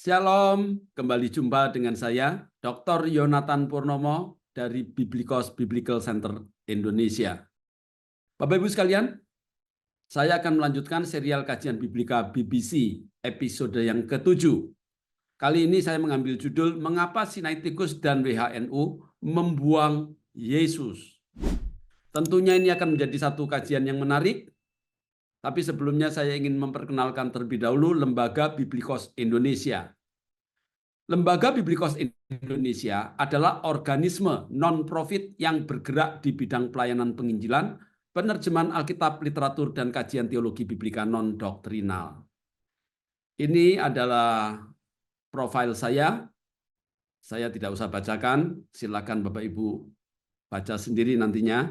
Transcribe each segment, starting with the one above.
Shalom, kembali jumpa dengan saya, Dr. Yonatan Purnomo dari Biblikos Biblical Center Indonesia. Bapak Ibu sekalian, saya akan melanjutkan serial kajian Biblika BBC episode yang ke-7. Kali ini saya mengambil judul Mengapa Sinaiticus dan WHNU Membuang Yesus. Tentunya ini akan menjadi satu kajian yang menarik, tapi sebelumnya saya ingin memperkenalkan terlebih dahulu Lembaga Biblikos Indonesia. Lembaga Biblikos Indonesia adalah organisme non-profit yang bergerak di bidang pelayanan penginjilan, penerjemahan Alkitab, literatur, dan kajian teologi biblika non-doktrinal. Ini adalah profil saya. Saya tidak usah bacakan, silakan Bapak Ibu baca sendiri nantinya.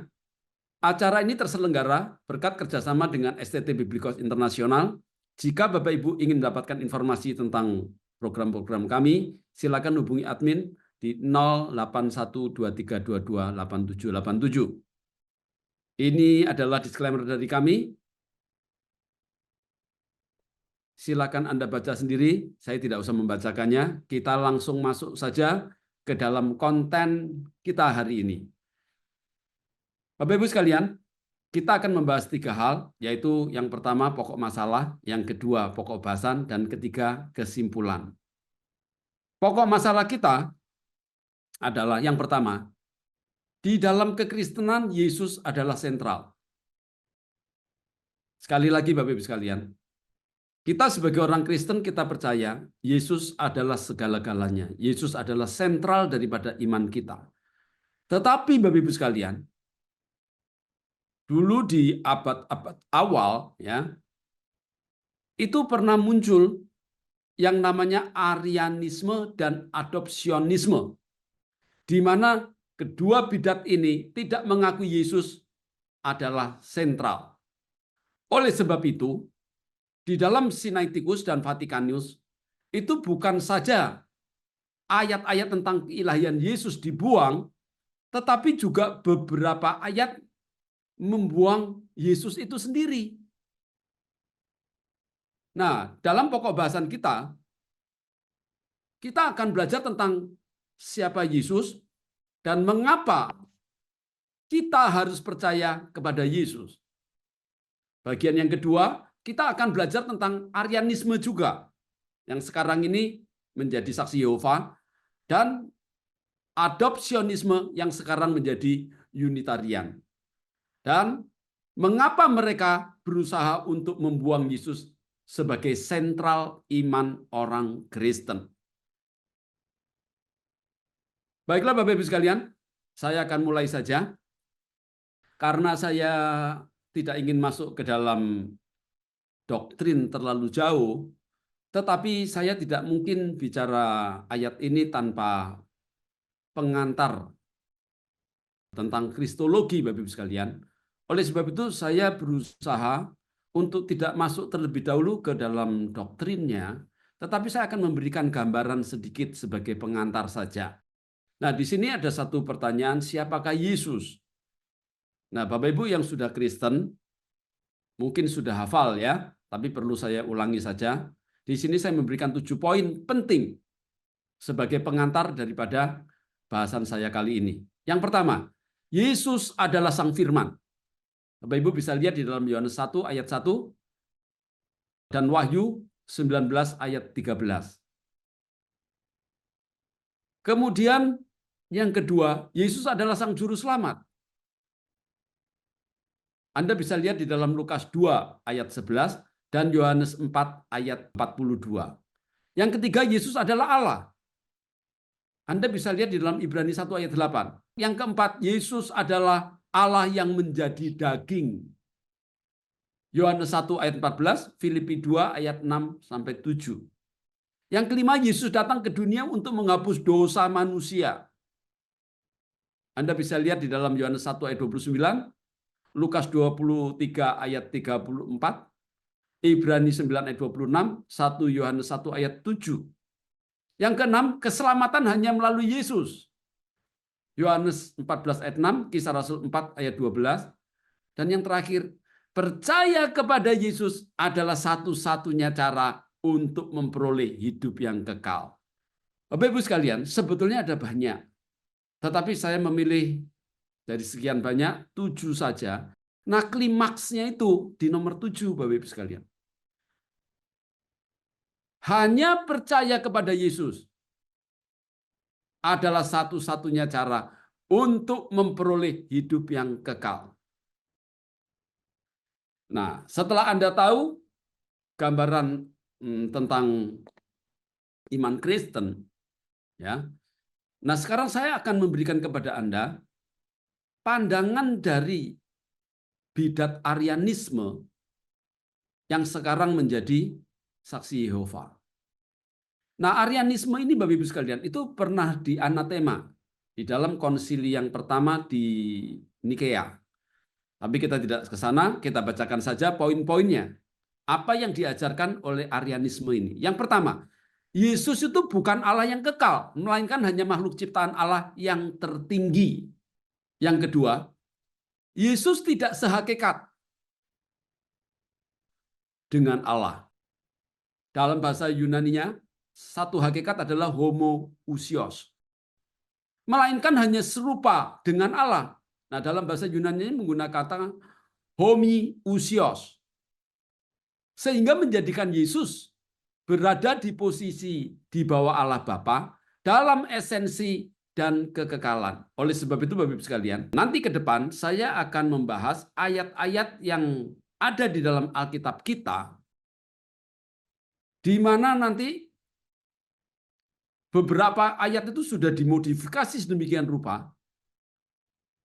Acara ini terselenggara berkat kerjasama dengan STT Biblikos Internasional. Jika Bapak Ibu ingin mendapatkan informasi tentang program-program kami, silakan hubungi admin di 081232287787. Ini adalah disclaimer dari kami. Silakan Anda baca sendiri, saya tidak usah membacakannya. Kita langsung masuk saja ke dalam konten kita hari ini. Bapak Ibu sekalian, kita akan membahas 3 hal, yaitu yang pertama pokok masalah, yang kedua pokok bahasan, dan ketiga kesimpulan. Pokok masalah kita adalah yang pertama, di dalam kekristenan Yesus adalah sentral. Sekali lagi Bapak Ibu sekalian, kita sebagai orang Kristen kita percaya Yesus adalah segala-galanya. Yesus adalah sentral daripada iman kita. Tetapi Bapak Ibu sekalian, dulu di abad-abad awal ya, itu pernah muncul yang namanya Arianisme dan adopsionisme, di mana kedua bidat ini tidak mengakui Yesus adalah sentral. Oleh sebab itu, di dalam Sinaiticus dan Vatikanus itu bukan saja ayat-ayat tentang keilahian Yesus dibuang, tetapi juga beberapa ayat membuang Yesus itu sendiri. Nah, dalam pokok bahasan kita akan belajar tentang siapa Yesus dan mengapa kita harus percaya kepada Yesus. Bagian yang kedua, kita akan belajar tentang Arianisme juga, yang sekarang ini menjadi saksi Yehova, dan adopsionisme yang sekarang menjadi Unitarian. Dan mengapa mereka berusaha untuk membuang Yesus sebagai sentral iman orang Kristen. Baiklah Bapak Ibu sekalian, saya akan mulai saja. Karena saya tidak ingin masuk ke dalam doktrin terlalu jauh, tetapi saya tidak mungkin bicara ayat ini tanpa pengantar tentang kristologi Bapak Ibu sekalian. Oleh sebab itu saya berusaha untuk tidak masuk terlebih dahulu ke dalam doktrinnya, tetapi saya akan memberikan gambaran sedikit sebagai pengantar saja. Nah, di sini ada satu pertanyaan, siapakah Yesus? Nah, Bapak Ibu yang sudah Kristen, mungkin sudah hafal ya, tapi perlu saya ulangi saja. Di sini saya memberikan 7 poin penting sebagai pengantar daripada bahasan saya kali ini. Yang pertama, Yesus adalah Sang Firman. Bapak Ibu bisa lihat di dalam Yohanes 1 ayat 1 dan Wahyu 19 ayat 13. Kemudian yang kedua, Yesus adalah Sang Juru Selamat. Anda bisa lihat di dalam Lukas 2 ayat 11 dan Yohanes 4 ayat 42. Yang ketiga, Yesus adalah Allah. Anda bisa lihat di dalam Ibrani 1 ayat 8. Yang keempat, Yesus adalah Allah yang menjadi daging. Yohanes 1 ayat 14, Filipi 2 ayat 6 sampai 7. Yang kelima, Yesus datang ke dunia untuk menghapus dosa manusia. Anda bisa lihat di dalam Yohanes 1 ayat 29, Lukas 23 ayat 34, Ibrani 9 ayat 26, 1 Yohanes 1 ayat 7. Yang keenam, keselamatan hanya melalui Yesus. Yohanes 14 ayat 6, Kisah Rasul 4 ayat 12. Dan yang terakhir, percaya kepada Yesus adalah satu-satunya cara untuk memperoleh hidup yang kekal. Bapak Ibu sekalian, sebetulnya ada banyak. Tetapi saya memilih dari sekian banyak 7 saja. Nah, klimaksnya itu di nomor 7, Bapak Ibu sekalian. Hanya percaya kepada Yesus adalah satu-satunya cara untuk memperoleh hidup yang kekal. Nah, setelah Anda tahu gambaran tentang iman Kristen, ya. Nah, sekarang saya akan memberikan kepada Anda pandangan dari bidat Arianisme yang sekarang menjadi saksi Yehova. Nah, Arianisme ini, Bapak Ibu sekalian, itu pernah dianatema di dalam konsili yang pertama di Nikea. Tapi kita tidak ke sana, kita bacakan saja poin-poinnya. Apa yang diajarkan oleh Arianisme ini? Yang pertama, Yesus itu bukan Allah yang kekal, melainkan hanya makhluk ciptaan Allah yang tertinggi. Yang kedua, Yesus tidak sehakikat dengan Allah. Dalam bahasa Yunaninya, satu hakikat adalah homoousios. Melainkan hanya serupa dengan Allah. Nah, dalam bahasa Yunani menggunakan kata homiousios. Sehingga menjadikan Yesus berada di posisi di bawah Allah Bapa dalam esensi dan kekekalan. Oleh sebab itu, Bapak Ibu sekalian, nanti ke depan saya akan membahas ayat-ayat yang ada di dalam Alkitab kita, di mana nanti beberapa ayat itu sudah dimodifikasi sedemikian rupa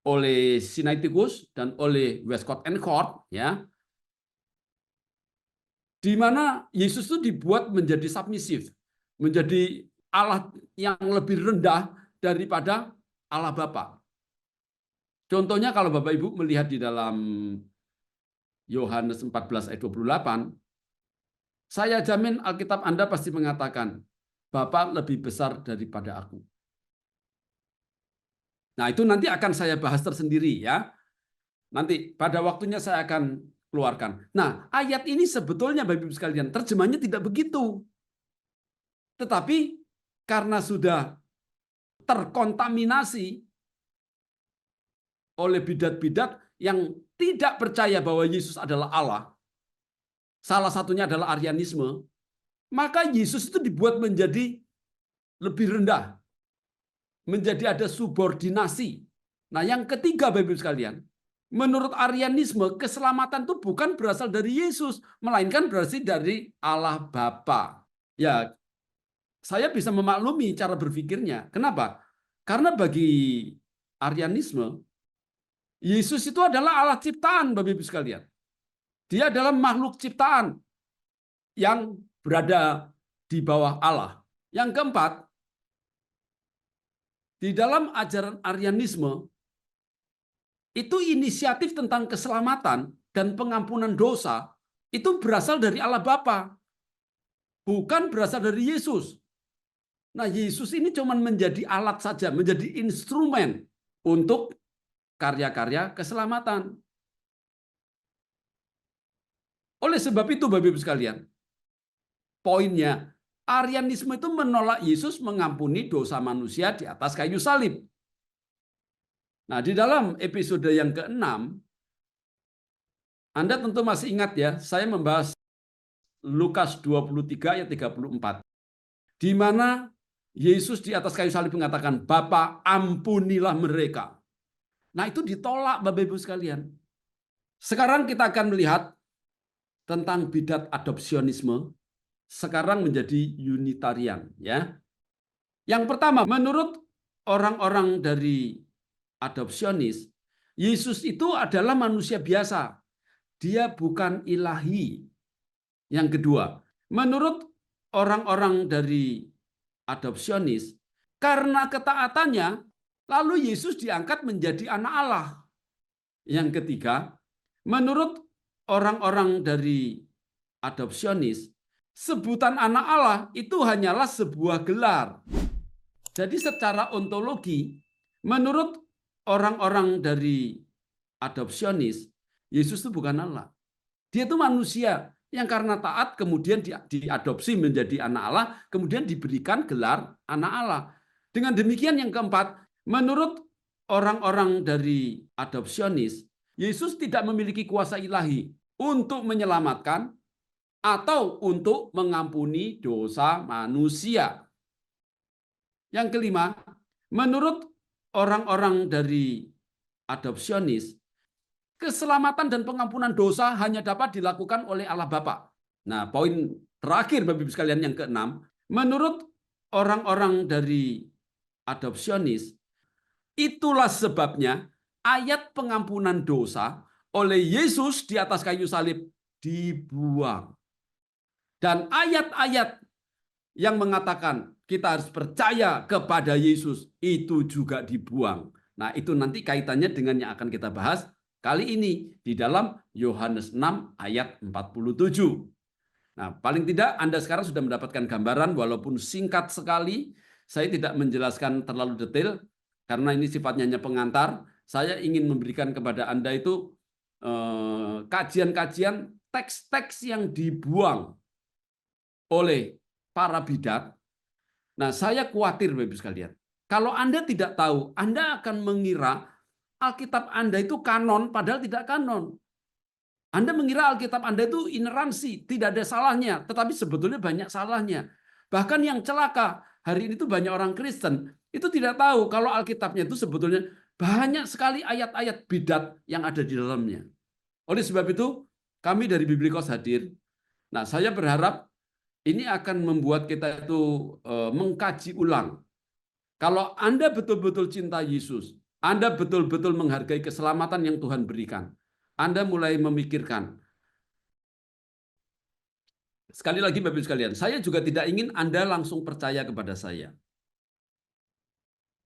oleh Sinaiticus dan oleh Westcott and Hort, ya, di mana Yesus itu dibuat menjadi submisif, menjadi Allah yang lebih rendah daripada Allah Bapa. Contohnya kalau Bapak Ibu melihat di dalam Yohanes 14 ayat 28, saya jamin Alkitab Anda pasti mengatakan, Bapa lebih besar daripada aku. Nah, itu nanti akan saya bahas tersendiri, ya. Nanti pada waktunya saya akan keluarkan. Nah, ayat ini sebetulnya Bapak Ibu sekalian, terjemahnya tidak begitu. Tetapi karena sudah terkontaminasi oleh bidat-bidat yang tidak percaya bahwa Yesus adalah Allah, salah satunya adalah Arianisme, maka Yesus itu dibuat menjadi lebih rendah, menjadi ada subordinasi. Nah, yang ketiga, Bapak Ibu sekalian, menurut Arianisme, keselamatan itu bukan berasal dari Yesus, melainkan berasal dari Allah Bapa. Ya, saya bisa memaklumi cara berpikirnya. Kenapa? Karena bagi Arianisme, Yesus itu adalah Allah ciptaan, Bapak Ibu sekalian. Dia adalah makhluk ciptaan yang berada di bawah Allah. Yang keempat, di dalam ajaran Arianisme, itu inisiatif tentang keselamatan dan pengampunan dosa itu berasal dari Allah Bapa, bukan berasal dari Yesus. Nah, Yesus ini cuma menjadi alat saja, menjadi instrumen untuk karya-karya keselamatan. Oleh sebab itu, Bapak Ibu sekalian, poinnya, Arianisme itu menolak Yesus mengampuni dosa manusia di atas kayu salib. Nah, di dalam episode yang ke-6, Anda tentu masih ingat ya, saya membahas Lukas 23 ayat 34. Di mana Yesus di atas kayu salib mengatakan, Bapa, ampunilah mereka. Nah, itu ditolak, Bapak Ibu sekalian. Sekarang kita akan melihat tentang bidat adopsionisme, sekarang menjadi Unitarian, ya. Yang pertama, menurut orang-orang dari adopsionis, Yesus itu adalah manusia biasa. Dia bukan ilahi. Yang kedua, menurut orang-orang dari adopsionis, karena ketaatannya, lalu Yesus diangkat menjadi anak Allah. Yang ketiga, menurut orang-orang dari adopsionis, sebutan anak Allah itu hanyalah sebuah gelar. Jadi secara ontologi, menurut orang-orang dari adopsionis, Yesus itu bukan Allah. Dia itu manusia yang karena taat kemudian diadopsi menjadi anak Allah, kemudian diberikan gelar anak Allah. Dengan demikian yang keempat, menurut orang-orang dari adopsionis, Yesus tidak memiliki kuasa ilahi untuk menyelamatkan atau untuk mengampuni dosa manusia. Yang kelima, menurut orang-orang dari adopsionis, keselamatan dan pengampunan dosa hanya dapat dilakukan oleh Allah Bapa. Nah, poin terakhir Bapak Ibu sekalian yang keenam, menurut orang-orang dari adopsionis, itulah sebabnya ayat pengampunan dosa oleh Yesus di atas kayu salib dibuang. Dan ayat-ayat yang mengatakan kita harus percaya kepada Yesus itu juga dibuang. Nah, itu nanti kaitannya dengan yang akan kita bahas kali ini di dalam Yohanes 6 ayat 47. Nah, paling tidak Anda sekarang sudah mendapatkan gambaran walaupun singkat sekali. Saya tidak menjelaskan terlalu detail karena ini sifatnya hanya pengantar. Saya ingin memberikan kepada Anda itu kajian-kajian teks-teks yang dibuang oleh para bidat. Nah, saya khawatir Bapak Ibu sekalian. Kalau Anda tidak tahu, Anda akan mengira Alkitab Anda itu kanon, padahal tidak kanon. Anda mengira Alkitab Anda itu ineransi, tidak ada salahnya, tetapi sebetulnya banyak salahnya. Bahkan yang celaka, hari ini itu banyak orang Kristen, itu tidak tahu kalau Alkitabnya itu sebetulnya banyak sekali ayat-ayat bidat yang ada di dalamnya. Oleh sebab itu, kami dari Biblikos hadir. Nah, saya berharap ini akan membuat kita itu mengkaji ulang. Kalau Anda betul-betul cinta Yesus, Anda betul-betul menghargai keselamatan yang Tuhan berikan, Anda mulai memikirkan. Sekali lagi Bapak Ibu sekalian, saya juga tidak ingin Anda langsung percaya kepada saya.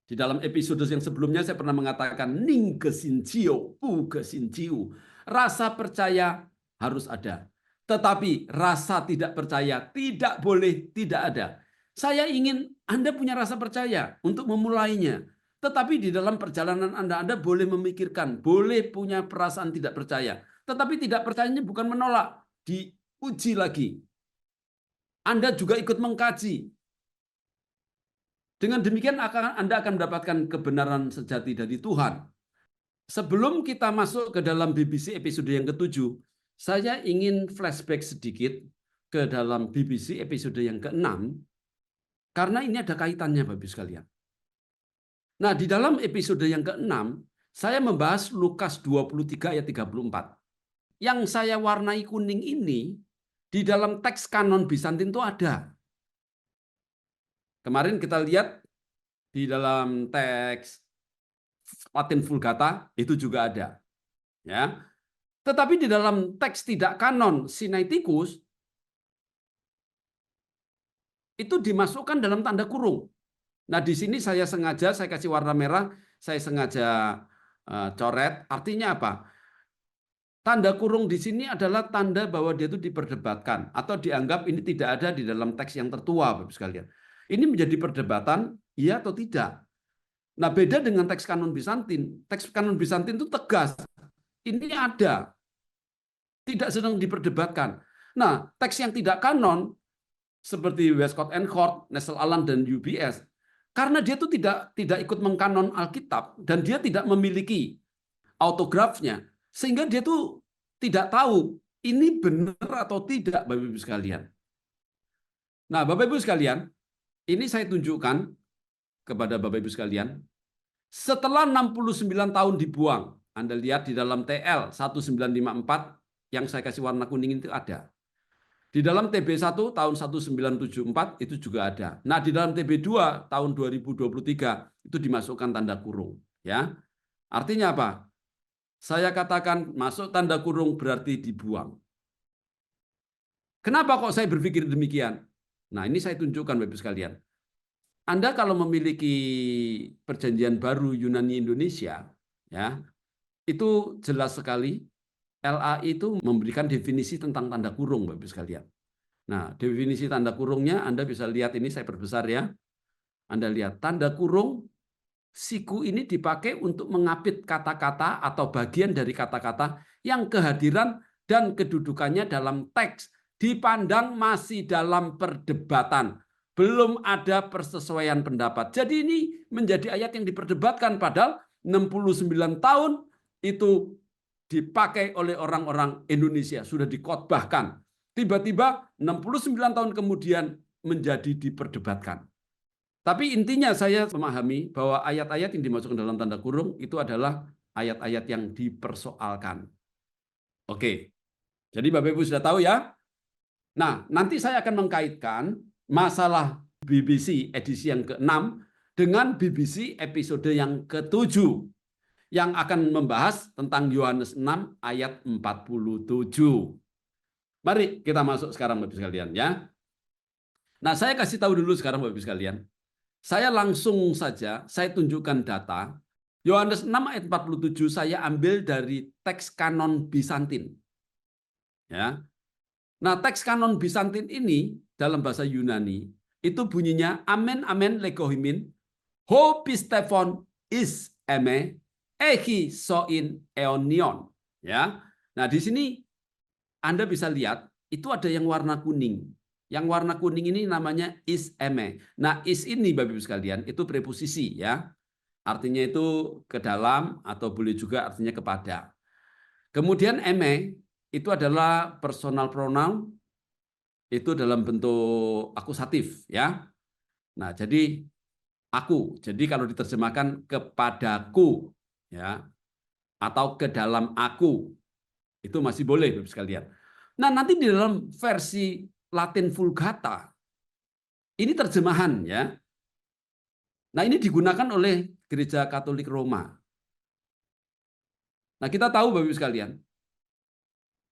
Di dalam episode yang sebelumnya saya pernah mengatakan ning kesincio, pu kesincio. Rasa percaya harus ada. Tetapi rasa tidak percaya tidak boleh tidak ada. Saya ingin Anda punya rasa percaya untuk memulainya. Tetapi di dalam perjalanan Anda boleh memikirkan, boleh punya perasaan tidak percaya. Tetapi tidak percayanya bukan menolak, diuji lagi. Anda juga ikut mengkaji. Dengan demikian Anda akan mendapatkan kebenaran sejati dari Tuhan. Sebelum kita masuk ke dalam BBC episode yang ke-7, saya ingin flashback sedikit ke dalam BBC episode yang ke-6, karena ini ada kaitannya Bapak Ibu sekalian. Nah, di dalam episode yang ke-6, saya membahas Lukas 23 ayat 34. Yang saya warnai kuning ini, di dalam teks kanon Bizantin itu ada. Kemarin kita lihat di dalam teks Latin Vulgata itu juga ada. Ya. Tetapi di dalam teks tidak kanon Sinaiticus itu dimasukkan dalam tanda kurung. Nah, di sini saya kasih warna merah, saya sengaja coret. Artinya apa? Tanda kurung di sini adalah tanda bahwa dia itu diperdebatkan atau dianggap ini tidak ada di dalam teks yang tertua, Bapak sekalian. Ini menjadi perdebatan, iya atau tidak. Nah, beda dengan teks kanon Bizantin. Teks kanon Bizantin itu tegas. Ini ada. Tidak sedang diperdebatkan. Nah, teks yang tidak kanon, seperti Westcott and Hort, Nestle Aland, dan UBS, karena dia itu tidak ikut mengkanon Alkitab, dan dia tidak memiliki autografnya, sehingga dia tuh tidak tahu ini benar atau tidak, Bapak Ibu sekalian. Nah, Bapak Ibu sekalian, ini saya tunjukkan kepada Bapak Ibu sekalian. Setelah 69 tahun dibuang, Anda lihat di dalam TL 1954 yang saya kasih warna kuning itu ada. Di dalam TB1 tahun 1974 itu juga ada. Nah, di dalam TB2 tahun 2023 itu dimasukkan tanda kurung, ya. Artinya apa? Saya katakan masuk tanda kurung berarti dibuang. Kenapa kok saya berpikir demikian? Nah, ini saya tunjukkan Bapak Ibu sekalian. Anda kalau memiliki perjanjian baru Yunani Indonesia, ya, itu jelas sekali LAI itu memberikan definisi tentang tanda kurung, Bapak Ibu sekalian. Nah, definisi tanda kurungnya Anda bisa lihat ini, saya perbesar ya. Anda lihat tanda kurung, siku ini dipakai untuk mengapit kata-kata atau bagian dari kata-kata yang kehadiran dan kedudukannya dalam teks dipandang masih dalam perdebatan. Belum ada persesuaian pendapat. Jadi ini menjadi ayat yang diperdebatkan, padahal 69 tahun itu dipakai oleh orang-orang Indonesia, sudah dikhotbahkan. Tiba-tiba 69 tahun kemudian menjadi diperdebatkan. Tapi intinya saya memahami bahwa ayat-ayat yang dimasukkan dalam tanda kurung itu adalah ayat-ayat yang dipersoalkan. Oke, jadi Bapak Ibu sudah tahu ya. Nah, nanti saya akan mengkaitkan masalah BBC edisi yang ke-6 dengan BBC episode yang ke-7 yang akan membahas tentang Yohanes 6 ayat 47. Mari kita masuk sekarang Bapak Ibu sekalian ya. Nah, saya kasih tahu dulu sekarang Bapak Ibu sekalian. Saya langsung saja saya tunjukkan data. Yohanes 6 ayat 47 saya ambil dari teks kanon Bizantin. Ya. Nah, teks kanon Bizantin ini dalam bahasa Yunani itu bunyinya amen amen legohimin ho pistefon is eme echi soin eonion. Ya. Nah, di sini Anda bisa lihat itu ada yang warna kuning. Yang warna kuning ini namanya is eme. Nah, is ini Bapak Ibu sekalian itu preposisi ya. Artinya itu ke dalam atau boleh juga artinya kepada. Kemudian eme itu adalah personal pronoun itu dalam bentuk akusatif ya. Nah, jadi aku. Jadi kalau diterjemahkan kepadaku ya atau ke dalam aku itu masih boleh Bapak sekalian. Nah, nanti di dalam versi Latin Vulgata ini terjemahan ya. Nah, ini digunakan oleh Gereja Katolik Roma. Nah, kita tahu Bapak Ibu sekalian,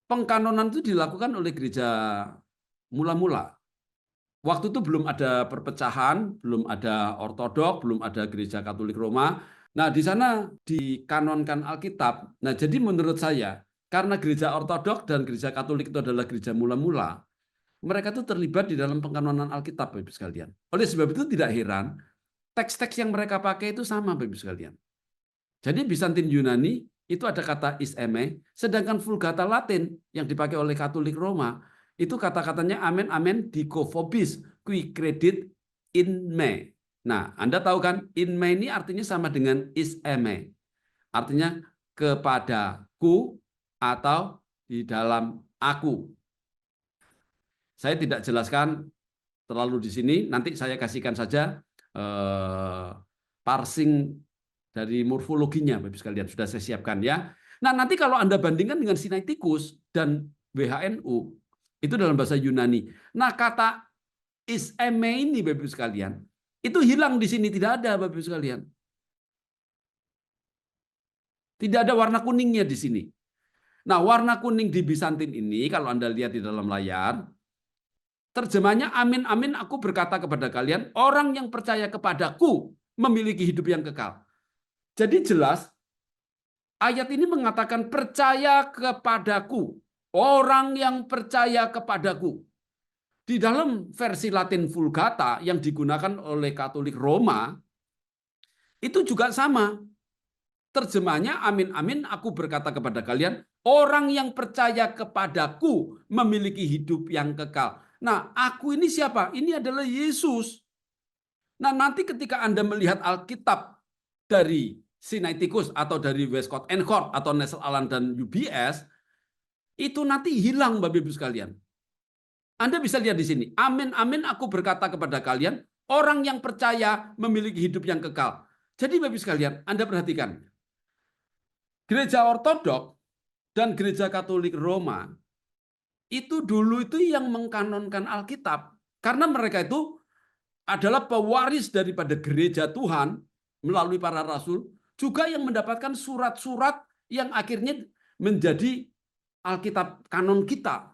pengkanonan itu dilakukan oleh gereja mula-mula. Waktu itu belum ada perpecahan, belum ada ortodok, belum ada Gereja Katolik Roma. Nah, di sana dikanonkan Alkitab. Nah, jadi menurut saya, karena Gereja Ortodok dan Gereja Katolik itu adalah gereja mula-mula, mereka itu terlibat di dalam pengkanonan Alkitab, Bapak Ibu sekalian. Oleh sebab itu tidak heran, teks-teks yang mereka pakai itu sama, Bapak Ibu sekalian. Jadi Bizantin Yunani itu ada kata is eme, sedangkan Vulgata Latin yang dipakai oleh Katolik Roma itu kata-katanya amen amen dikofobis qui credit in me. Nah, Anda tahu kan in me ini artinya sama dengan is eme. Artinya kepadaku atau di dalam aku. Saya tidak jelaskan terlalu di sini, nanti saya kasihkan saja parsing dari morfologinya, Bapak sekalian sudah saya siapkan ya. Nah, nanti kalau Anda bandingkan dengan Sinaiticus dan WHNU, itu dalam bahasa Yunani. Nah, kata is eme ini, Bapak sekalian, itu hilang di sini, tidak ada, Bapak sekalian. Tidak ada warna kuningnya di sini. Nah, warna kuning di Bizantin ini, kalau Anda lihat di dalam layar, terjemahnya amin amin aku berkata kepada kalian orang yang percaya kepadaku memiliki hidup yang kekal. Jadi jelas ayat ini mengatakan percaya kepadaku, orang yang percaya kepadaku. Di dalam versi Latin Vulgata yang digunakan oleh Katolik Roma itu juga sama. Terjemahnya amin amin aku berkata kepada kalian orang yang percaya kepadaku memiliki hidup yang kekal. Nah, aku ini siapa? Ini adalah Yesus. Nah, nanti ketika Anda melihat Alkitab dari Sinaiticus atau dari Westcott and Hort atau Nestle Aland dan UBS, itu nanti hilang Bapak Ibu sekalian. Anda bisa lihat di sini. Amin, amin, aku berkata kepada kalian, orang yang percaya memiliki hidup yang kekal. Jadi Bapak Ibu sekalian, Anda perhatikan. Gereja Ortodok dan Gereja Katolik Roma itu dulu itu yang mengkanonkan Alkitab. Karena mereka itu adalah pewaris daripada gereja Tuhan melalui para rasul, juga yang mendapatkan surat-surat yang akhirnya menjadi Alkitab kanon kita.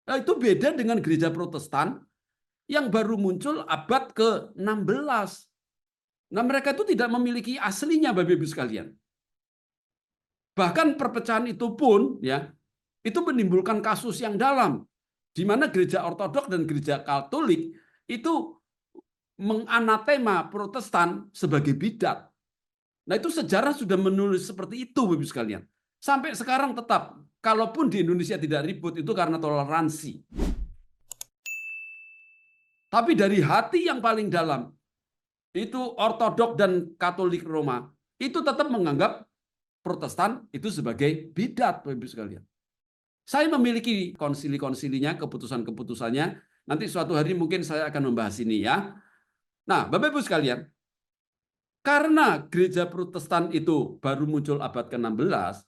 Nah, itu beda dengan gereja Protestan yang baru muncul abad ke-16. Nah, mereka itu tidak memiliki aslinya Bapak Ibu sekalian. Bahkan perpecahan itu pun ya itu menimbulkan kasus yang dalam, di mana gereja Ortodok dan gereja Katolik itu menganatema Protestan sebagai bidat. Nah, itu sejarah sudah menulis seperti itu, Bapak sekalian. Sampai sekarang tetap, kalaupun di Indonesia tidak ribut, itu karena toleransi. Tapi dari hati yang paling dalam, itu Ortodok dan Katolik Roma, itu tetap menganggap Protestan itu sebagai bidat, Bapak Ibu sekalian. Saya memiliki konsili-konsilinya, keputusan-keputusannya. Nanti suatu hari mungkin saya akan membahas ini ya. Nah, Bapak Ibu sekalian, karena gereja Protestan itu baru muncul abad ke-16,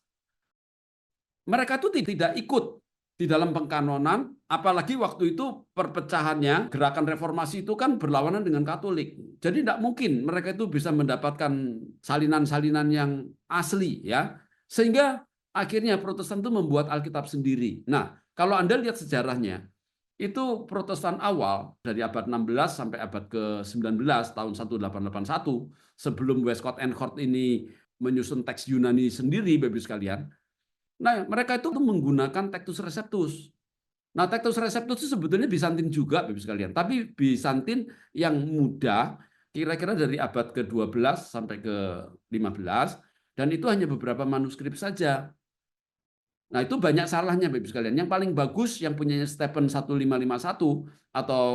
mereka itu tidak ikut di dalam pengkanonan, apalagi waktu itu perpecahannya, gerakan reformasi itu kan berlawanan dengan Katolik. Jadi tidak mungkin mereka itu bisa mendapatkan salinan-salinan yang asli ya. Sehingga akhirnya Protestan itu membuat Alkitab sendiri. Nah, kalau Anda lihat sejarahnya, itu Protestan awal dari abad 16 sampai abad ke-19 tahun 1881, sebelum Westcott and Hort ini menyusun teks Yunani sendiri, Bapak Ibu sekalian. Nah, mereka itu menggunakan Textus Receptus. Nah, Textus Receptus itu sebetulnya Bizantin juga, Bapak sekalian. Tapi Bizantin yang muda, kira-kira dari abad ke-12 sampai ke-15, dan itu hanya beberapa manuskrip saja. Nah, itu banyak salahnya, Bapak sekalian. Yang paling bagus yang punyanya Stephen 1551 atau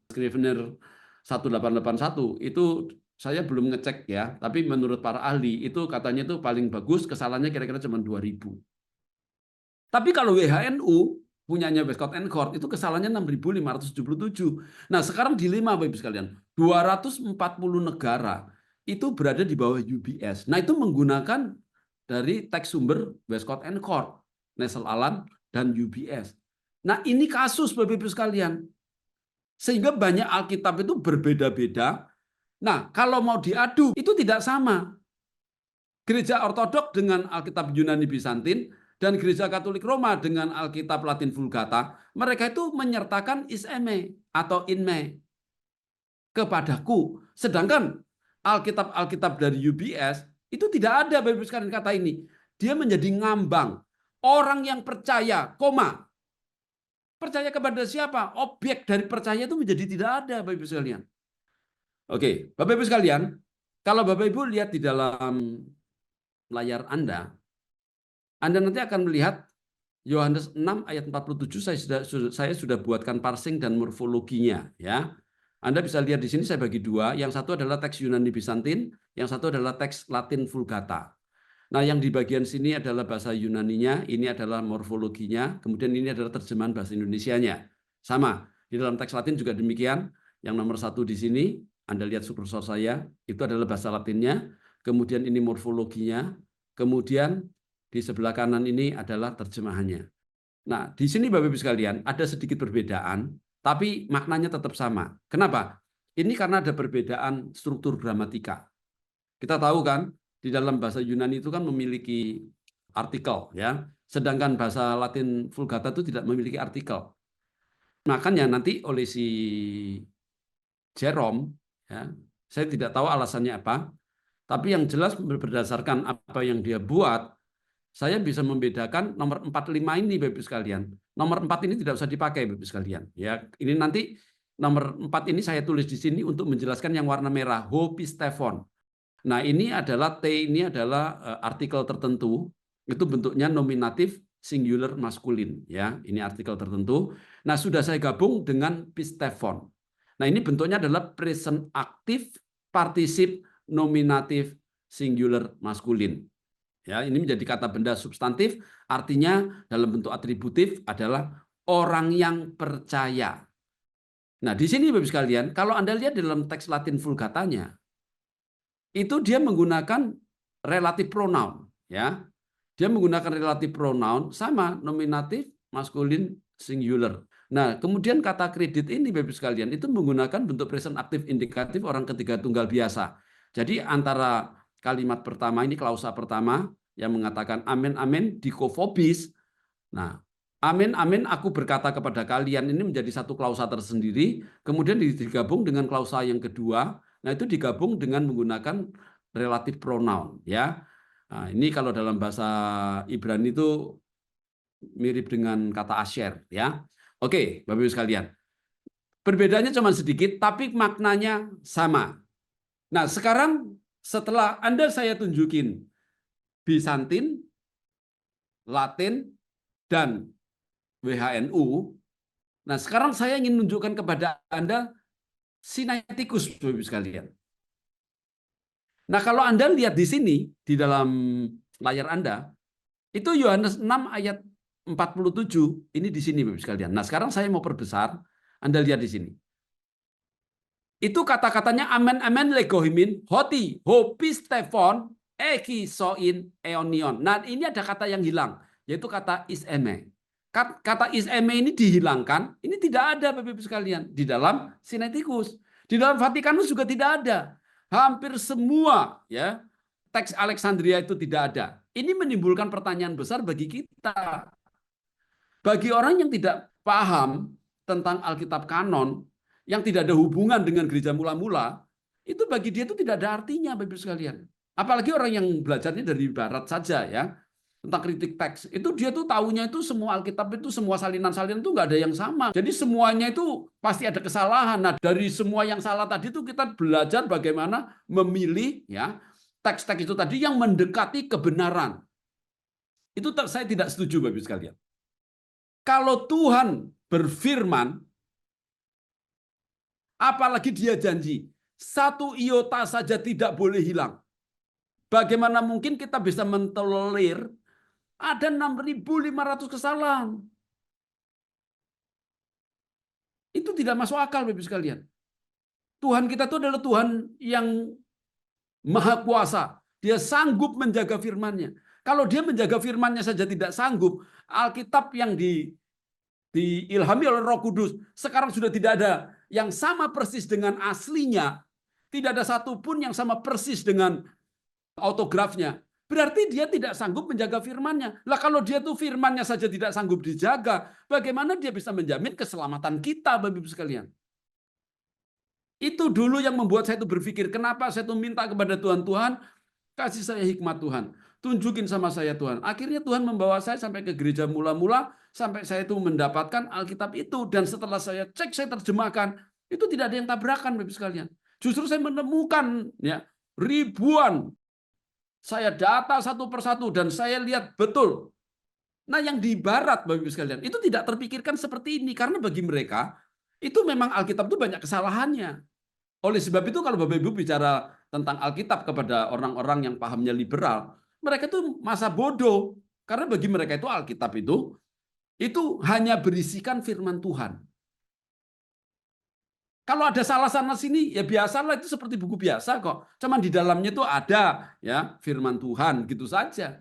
Scrivener 1881, itu saya belum ngecek ya, tapi menurut para ahli itu katanya itu paling bagus, kesalahannya kira-kira cuma 2000. Tapi kalau WHNU punyanya Westcott and Hort itu kesalahannya 6577. Nah, sekarang dilema Bapak Ibu sekalian. 240 negara itu berada di bawah UBS. Nah, itu menggunakan dari teks sumber Westcott and Hort, Nessel Aland dan UBS. Nah, ini kasus Bapak Ibu sekalian. Sehingga banyak Alkitab itu berbeda-beda. Nah, kalau mau diadu, itu tidak sama. Gereja Ortodok dengan Alkitab Yunani Bizantin, dan Gereja Katolik Roma dengan Alkitab Latin Vulgata, mereka itu menyertakan iseme atau inme kepadaku. Sedangkan Alkitab-Alkitab dari UBS, itu tidak ada Bapak Ibu sekalian kata ini. Dia menjadi ngambang. Orang yang percaya, koma. Percaya kepada siapa? Objek dari percaya itu menjadi tidak ada, Bapak Ibu sekalian. Oke, Bapak Ibu sekalian, kalau Bapak Ibu lihat di dalam layar Anda nanti akan melihat Yohanes 6 ayat 47, saya sudah buatkan parsing dan morfologinya ya. Anda bisa lihat di sini saya bagi dua, yang satu adalah teks Yunani Bizantin, yang satu adalah teks Latin Vulgata. Nah, yang di bagian sini adalah bahasa Yunaninya, ini adalah morfologinya, kemudian ini adalah terjemahan bahasa Indonesianya. Sama, di dalam teks Latin juga demikian. Yang nomor satu di sini, Anda lihat kursor saya, itu adalah bahasa Latinnya, kemudian ini morfologinya, kemudian di sebelah kanan ini adalah terjemahannya. Nah, di sini Bapak Ibu sekalian, ada sedikit perbedaan, tapi maknanya tetap sama. Kenapa? Ini karena ada perbedaan struktur gramatika. Kita tahu kan, di dalam bahasa Yunani itu kan memiliki artikel, ya. Sedangkan bahasa Latin Vulgata itu tidak memiliki artikel. Makanya nanti oleh si Jerome, ya, saya tidak tahu alasannya apa, tapi yang jelas berdasarkan apa yang dia buat, saya bisa membedakan nomor 45 ini Bapak sekalian. Nomor 4 ini tidak usah dipakai Bapak sekalian. Ya, ini nanti nomor 4 ini saya tulis di sini untuk menjelaskan yang warna merah, Hopistefon. Nah, ini adalah T, ini adalah artikel tertentu, itu bentuknya nominatif singular maskulin ya. Ini artikel tertentu. Nah, sudah saya gabung dengan pistefon. Nah, ini bentuknya adalah present aktif partisip nominatif singular maskulin. Ya, ini menjadi kata benda substantif, artinya dalam bentuk atributif adalah orang yang percaya. Nah, di sini Bapak sekalian, kalau Anda lihat dalam teks Latin Vulgatanya, itu dia menggunakan relatif pronoun, ya. Dia menggunakan relatif pronoun sama nominatif maskulin singular. Nah, kemudian kata kredit ini Bapak sekalian itu menggunakan bentuk present aktif indikatif orang ketiga tunggal biasa. Jadi antara kalimat pertama ini klausa pertama yang mengatakan amin amin dikofobis. Nah, amin amin aku berkata kepada kalian ini menjadi satu klausa tersendiri, kemudian digabung dengan klausa yang kedua. Nah, itu digabung dengan menggunakan relatif pronoun ya. Nah, ini kalau dalam bahasa Ibrani itu mirip dengan kata asher ya. Oke, Bapak Ibu sekalian. Perbedaannya cuma sedikit tapi maknanya sama. Nah, sekarang setelah saya tunjukin Bizantin, Latin, dan WHNU. Nah, sekarang saya ingin menunjukkan kepada Anda Sinaiticus, Bapak-Ibu sekalian. Nah, kalau Anda lihat di sini, di dalam layar Anda, itu Yohanes 6 ayat 47, ini di sini Bapak-Ibu sekalian. Nah, sekarang saya mau perbesar, Anda lihat di sini. Itu kata-katanya amen amen legohimin, hoti, hopistefon, ekisoin, eonion. Nah, ini ada kata yang hilang, yaitu kata iseme. Kata iseme ini dihilangkan, ini tidak ada Bapak-Ibu sekalian di dalam Sinaiticus. Di dalam Vatikanus juga tidak ada. Hampir semua ya teks Alexandria itu tidak ada. Ini menimbulkan pertanyaan besar bagi kita. Bagi orang yang tidak paham tentang Alkitab kanon, yang tidak ada hubungan dengan gereja mula-mula, itu bagi dia itu tidak ada artinya, Bapak-Ibu sekalian. Apalagi orang yang belajarnya dari barat saja ya, tentang kritik teks. Itu dia tuh taunya itu semua Alkitab itu, semua salinan-salinan itu nggak ada yang sama. Jadi semuanya itu pasti ada kesalahan. Nah, dari semua yang salah tadi itu kita belajar bagaimana memilih ya teks-teks itu tadi yang mendekati kebenaran. Itu saya tidak setuju, Bapak-Ibu sekalian. Kalau Tuhan berfirman, apalagi dia janji, satu iota saja tidak boleh hilang. Bagaimana mungkin kita bisa mentolerir ada 6.500 kesalahan? Itu tidak masuk akal, Bapak-Ibu sekalian. Tuhan kita itu adalah Tuhan yang maha kuasa. Dia sanggup menjaga firman-Nya. Kalau dia menjaga firman-Nya saja tidak sanggup, Alkitab yang diilhami oleh Roh Kudus sekarang sudah tidak ada yang sama persis dengan aslinya, tidak ada satupun yang sama persis dengan autografnya. Berarti dia tidak sanggup menjaga firman-Nya. Lah kalau dia tuh firman-Nya saja tidak sanggup dijaga, bagaimana dia bisa menjamin keselamatan kita, Bapak-Ibu sekalian? Itu dulu yang membuat saya itu berpikir, kenapa saya itu minta kepada Tuhan, Tuhan, kasih saya hikmat Tuhan. Tunjukin sama saya Tuhan. Akhirnya Tuhan membawa saya sampai ke gereja mula-mula, sampai saya itu mendapatkan Alkitab itu. Dan setelah saya cek, saya terjemahkan, itu tidak ada yang tabrakan, Bapak sekalian. Justru saya menemukan ya ribuan. Saya data satu persatu dan saya lihat betul. Nah, yang di barat, Bapak sekalian, itu tidak terpikirkan seperti ini. Karena bagi mereka, itu memang Alkitab itu banyak kesalahannya. Oleh sebab itu kalau Bapak Ibu bicara tentang Alkitab kepada orang-orang yang pahamnya liberal, mereka itu masa bodoh. Karena bagi mereka itu Alkitab itu hanya berisikan firman Tuhan. Kalau ada salah sana sini ya biasalah, itu seperti buku biasa kok. Cuman di dalamnya itu ada ya firman Tuhan gitu saja.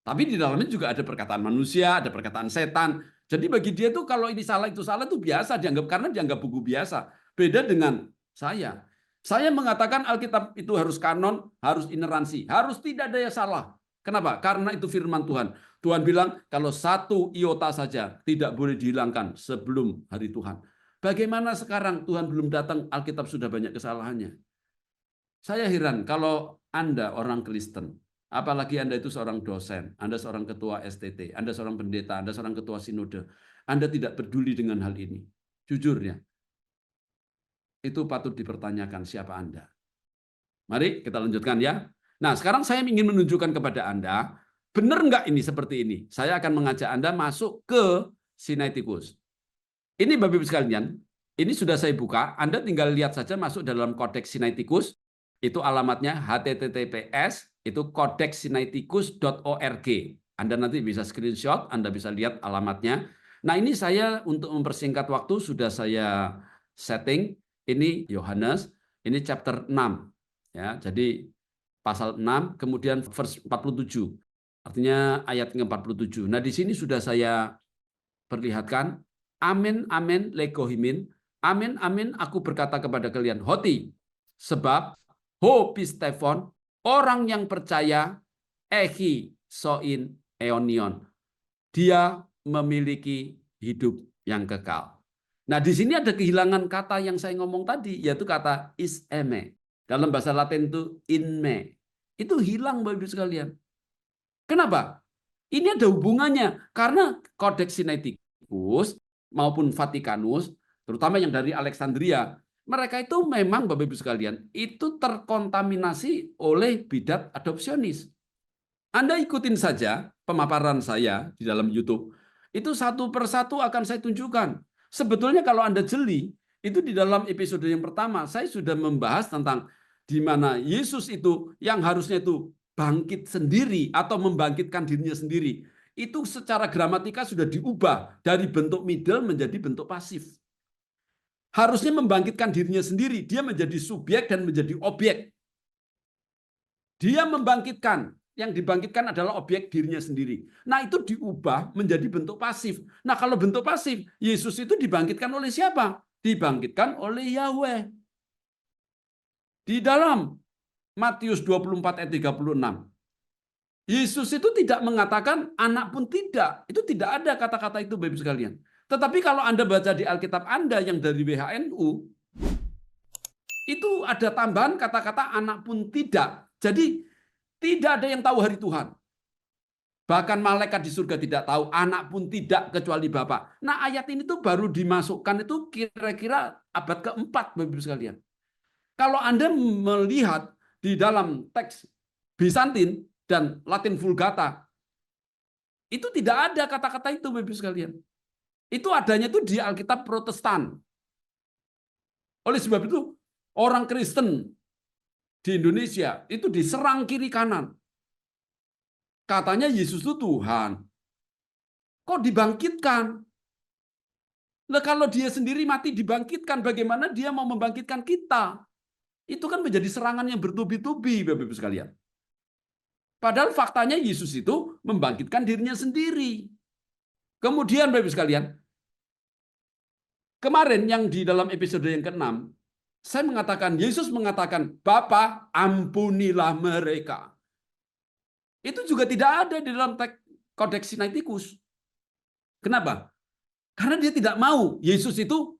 Tapi di dalamnya juga ada perkataan manusia, ada perkataan setan. Jadi bagi dia tuh kalau ini salah itu salah itu biasa dianggap, karena dianggap buku biasa. Beda dengan saya. Saya mengatakan Alkitab itu harus kanon, harus ineransi, harus tidak ada yang salah. Kenapa? Karena itu firman Tuhan. Tuhan bilang kalau satu iota saja tidak boleh dihilangkan sebelum hari Tuhan. Bagaimana sekarang Tuhan belum datang, Alkitab sudah banyak kesalahannya. Saya heran kalau Anda orang Kristen, apalagi Anda itu seorang dosen, Anda seorang ketua STT, Anda seorang pendeta, Anda seorang ketua sinode, Anda tidak peduli dengan hal ini. Jujur ya, itu patut dipertanyakan siapa Anda. Mari kita lanjutkan ya. Nah, sekarang saya ingin menunjukkan kepada Anda, benar nggak ini seperti ini? Saya akan mengajak Anda masuk ke Sinaiticus. Ini Bapak-Ibu sekalian, ini sudah saya buka, Anda tinggal lihat saja masuk dalam Kodeks Sinaiticus, itu alamatnya https, itu kodeksinaiticus.org. Anda nanti bisa screenshot, Anda bisa lihat alamatnya. Nah ini saya untuk mempersingkat waktu sudah saya setting, ini Yohanes, ini chapter 6. Ya, jadi pasal 6, kemudian verse 47. Artinya ayat ke-47. Nah di sini sudah saya perlihatkan, amin, amin, legohimin. Amin, amin, aku berkata kepada kalian, hoti. Sebab, hopistefon, orang yang percaya, ehi, soin, eonion. Dia memiliki hidup yang kekal. Nah, di sini ada kehilangan kata yang saya ngomong tadi, yaitu kata iseme. Dalam bahasa Latin itu inme. Itu hilang, Bapak-Ibu sekalian. Kenapa? Ini ada hubungannya. Karena Kodeks Sinaiticus maupun Vatikanus, terutama yang dari Alexandria, mereka itu memang, Bapak-Ibu sekalian, itu terkontaminasi oleh bidat adopsionis. Anda ikutin saja pemaparan saya di dalam YouTube. Itu satu persatu akan saya tunjukkan. Sebetulnya kalau Anda jeli, itu di dalam episode yang pertama, saya sudah membahas tentang di mana Yesus itu yang harusnya itu bangkit sendiri atau membangkitkan dirinya sendiri. Itu secara gramatika sudah diubah dari bentuk middle menjadi bentuk pasif. Harusnya membangkitkan dirinya sendiri, dia menjadi subjek dan menjadi objek. Dia membangkitkan, yang dibangkitkan adalah objek dirinya sendiri. Nah, itu diubah menjadi bentuk pasif. Nah, kalau bentuk pasif, Yesus itu dibangkitkan oleh siapa? Dibangkitkan oleh Yahweh. Di dalam Matius 24 ayat 36. Yesus itu tidak mengatakan anak pun tidak. Itu tidak ada kata-kata itu, Bapak sekalian. Tetapi kalau Anda baca di Alkitab Anda yang dari WHNU, itu ada tambahan kata-kata anak pun tidak. Jadi tidak ada yang tahu hari Tuhan. Bahkan malaikat di surga tidak tahu, anak pun tidak kecuali Bapa. Nah, ayat ini tuh baru dimasukkan itu kira-kira abad keempat, Bapak-Ibu sekalian. Kalau Anda melihat di dalam teks Bizantin dan Latin Vulgata, itu tidak ada kata-kata itu, Bapak-Ibu sekalian. Itu adanya itu di Alkitab Protestan. Oleh sebab itu, orang Kristen di Indonesia itu diserang kiri kanan. Katanya Yesus itu Tuhan. Kok dibangkitkan? Nah, kalau dia sendiri mati dibangkitkan, bagaimana dia mau membangkitkan kita? Itu kan menjadi serangan yang bertubi-tubi, Bapak-Ibu sekalian. Padahal faktanya Yesus itu membangkitkan dirinya sendiri. Kemudian, Bapak-Ibu sekalian, kemarin yang di dalam episode yang ke-6, saya mengatakan, Yesus mengatakan, Bapa, ampunilah mereka. Itu juga tidak ada di dalam Kodeks Sinaiticus. Kenapa? Karena dia tidak mau Yesus itu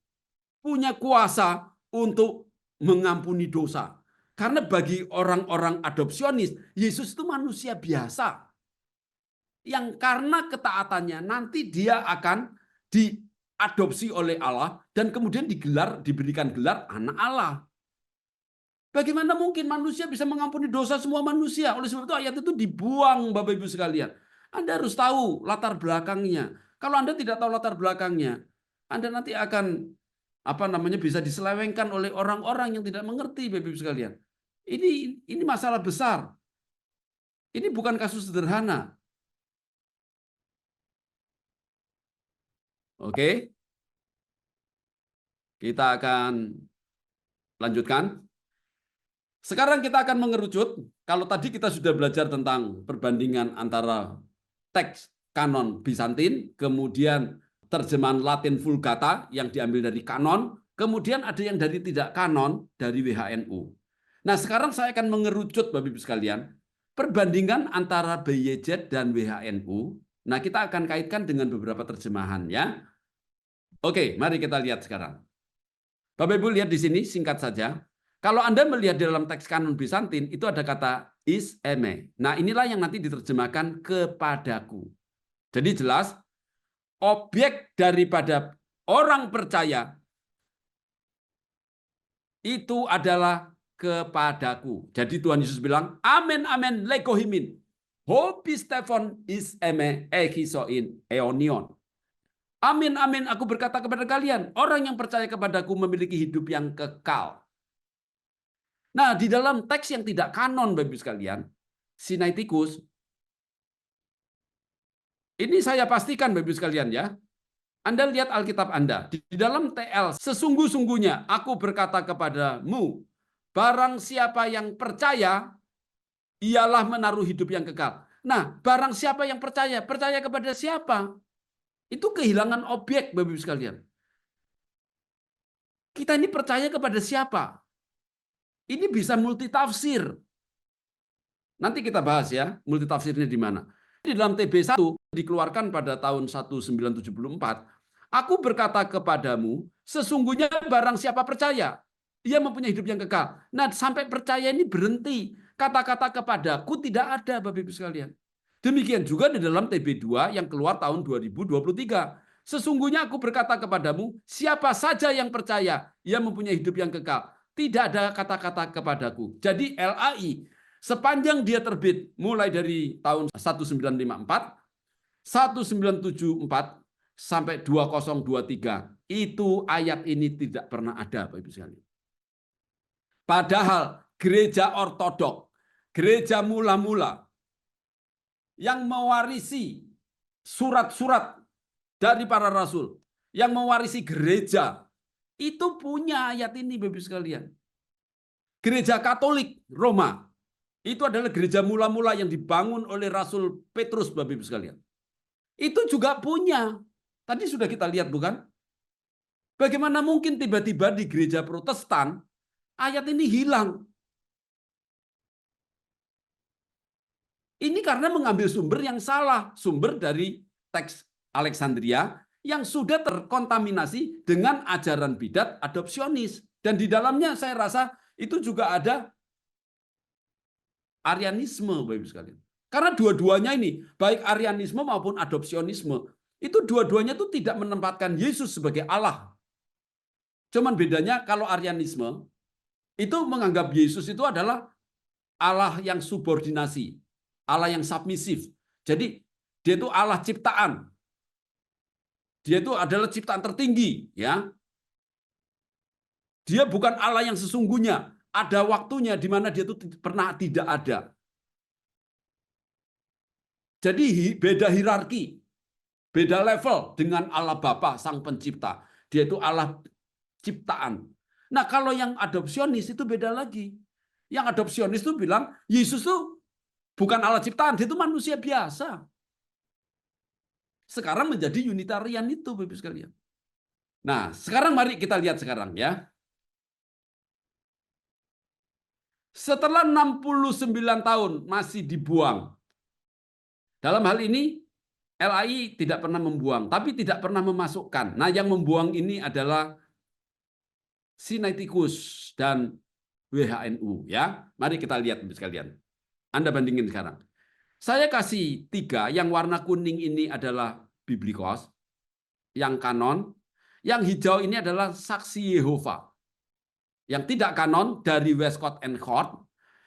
punya kuasa untuk mengampuni dosa. Karena bagi orang-orang adopsionis, Yesus itu manusia biasa. Yang karena ketaatannya nanti dia akan diadopsi oleh Allah dan kemudian diberikan gelar anak Allah. Bagaimana mungkin manusia bisa mengampuni dosa semua manusia? Oleh sebab itu ayat itu dibuang, Bapak Ibu sekalian. Anda harus tahu latar belakangnya. Kalau Anda tidak tahu latar belakangnya, Anda nanti akan bisa diselewengkan oleh orang-orang yang tidak mengerti, Bapak Ibu sekalian. Ini masalah besar. Ini bukan kasus sederhana. Oke. Kita akan lanjutkan. Sekarang kita akan mengerucut, kalau tadi kita sudah belajar tentang perbandingan antara teks kanon Bizantin, kemudian terjemahan Latin Vulgata yang diambil dari kanon, kemudian ada yang dari tidak kanon dari WHNU. Nah, sekarang saya akan mengerucut, Bapak Ibu sekalian, perbandingan antara BYZ dan WHNU. Nah, kita akan kaitkan dengan beberapa terjemahan ya. Oke, mari kita lihat sekarang. Bapak Ibu lihat di sini singkat saja. Kalau Anda melihat di dalam teks kanon Bizantin, itu ada kata is eme. Nah, inilah yang nanti diterjemahkan kepadaku. Jadi jelas, objek daripada orang percaya itu adalah kepadaku. Jadi Tuhan Yesus bilang, amen, amen, legohimin. Hopi Stefan is eme ekisoin eonion. Amin, amin, aku berkata kepada kalian, orang yang percaya kepadaku memiliki hidup yang kekal. Nah, di dalam teks yang tidak kanon, Bapak-Ibu sekalian, Sinaiticus, ini saya pastikan, Bapak-Ibu sekalian ya, Anda lihat Alkitab Anda, di dalam TL, sesungguh-sungguhnya aku berkata kepadamu, barang siapa yang percaya, ialah menaruh hidup yang kekal. Nah, barang siapa yang percaya kepada siapa? Itu kehilangan objek, Bapak-Ibu sekalian. Kita ini percaya kepada siapa? Ini bisa multitafsir. Nanti kita bahas ya, multitafsirnya di mana. Di dalam TB1 dikeluarkan pada tahun 1974, aku berkata kepadamu, sesungguhnya barang siapa percaya, ia mempunyai hidup yang kekal. Nah, sampai percaya ini berhenti. Kata-kata kepadaku tidak ada, Bapak Ibu sekalian. Demikian juga di dalam TB2 yang keluar tahun 2023. Sesungguhnya aku berkata kepadamu, siapa saja yang percaya, ia mempunyai hidup yang kekal. Tidak ada kata-kata kepadaku. Jadi LAI, Sepanjang dia terbit mulai dari tahun 1954, 1974 sampai 2023, itu ayat ini tidak pernah ada, Bapak Ibu sekalian. Padahal gereja ortodok, gereja mula-mula yang mewarisi surat-surat dari para rasul, yang mewarisi gereja, itu punya ayat ini, Bapak Ibu sekalian. Gereja Katolik Roma, itu adalah gereja mula-mula yang dibangun oleh Rasul Petrus, Bapak Ibu sekalian. Itu juga punya. Tadi sudah kita lihat, bukan? Bagaimana mungkin tiba-tiba di gereja Protestan, ayat ini hilang? Ini karena mengambil sumber yang salah, sumber dari teks Alexandria yang sudah terkontaminasi dengan ajaran bidat adopsionis. Dan di dalamnya saya rasa itu juga ada Arianisme, Bapak Ibu sekalian. Karena dua-duanya ini, baik Arianisme maupun adopsionisme, itu dua-duanya itu tidak menempatkan Yesus sebagai Allah. Cuman bedanya kalau Arianisme itu menganggap Yesus itu adalah Allah yang subordinasi, Allah yang submisif. Jadi dia itu Allah ciptaan. Dia itu adalah ciptaan tertinggi, ya. Dia bukan Allah yang sesungguhnya. Ada waktunya di mana dia itu pernah tidak ada. Jadi beda hierarki, beda level dengan Allah Bapa Sang Pencipta. Dia itu Allah ciptaan. Nah, kalau yang adopsionis itu beda lagi. Yang adopsionis itu bilang Yesus itu bukan Allah ciptaan, dia itu manusia biasa. Sekarang menjadi Unitarian itu, Bapak Ibu sekalian. Nah, sekarang mari kita lihat sekarang, ya. Setelah 69 tahun masih dibuang. Dalam hal ini LAI tidak pernah membuang, tapi tidak pernah memasukkan. Nah, yang membuang ini adalah Sinaiticus dan WHNU, ya. Mari kita lihat sekalian. Anda bandingin sekarang. Saya kasih 3, yang warna kuning ini adalah Biblikos, yang kanon, yang hijau ini adalah Saksi Yehova. Yang tidak kanon dari Westcott and Hort,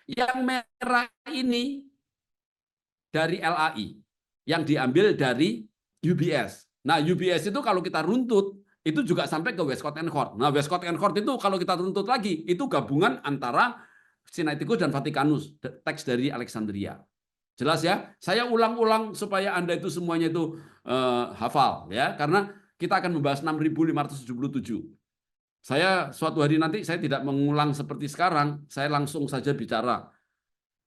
yang merah ini dari LAI, yang diambil dari UBS. Nah, UBS itu kalau kita runtut, itu juga sampai ke Westcott and Hort. Nah, Westcott and Hort itu kalau kita runtut lagi, itu gabungan antara Sinaiticus dan Vatikanus, teks dari Alexandria. Jelas ya? Saya ulang-ulang supaya Anda itu semuanya itu hafal, ya, karena kita akan membahas 6577. Saya suatu hari nanti saya tidak mengulang seperti sekarang, saya langsung saja bicara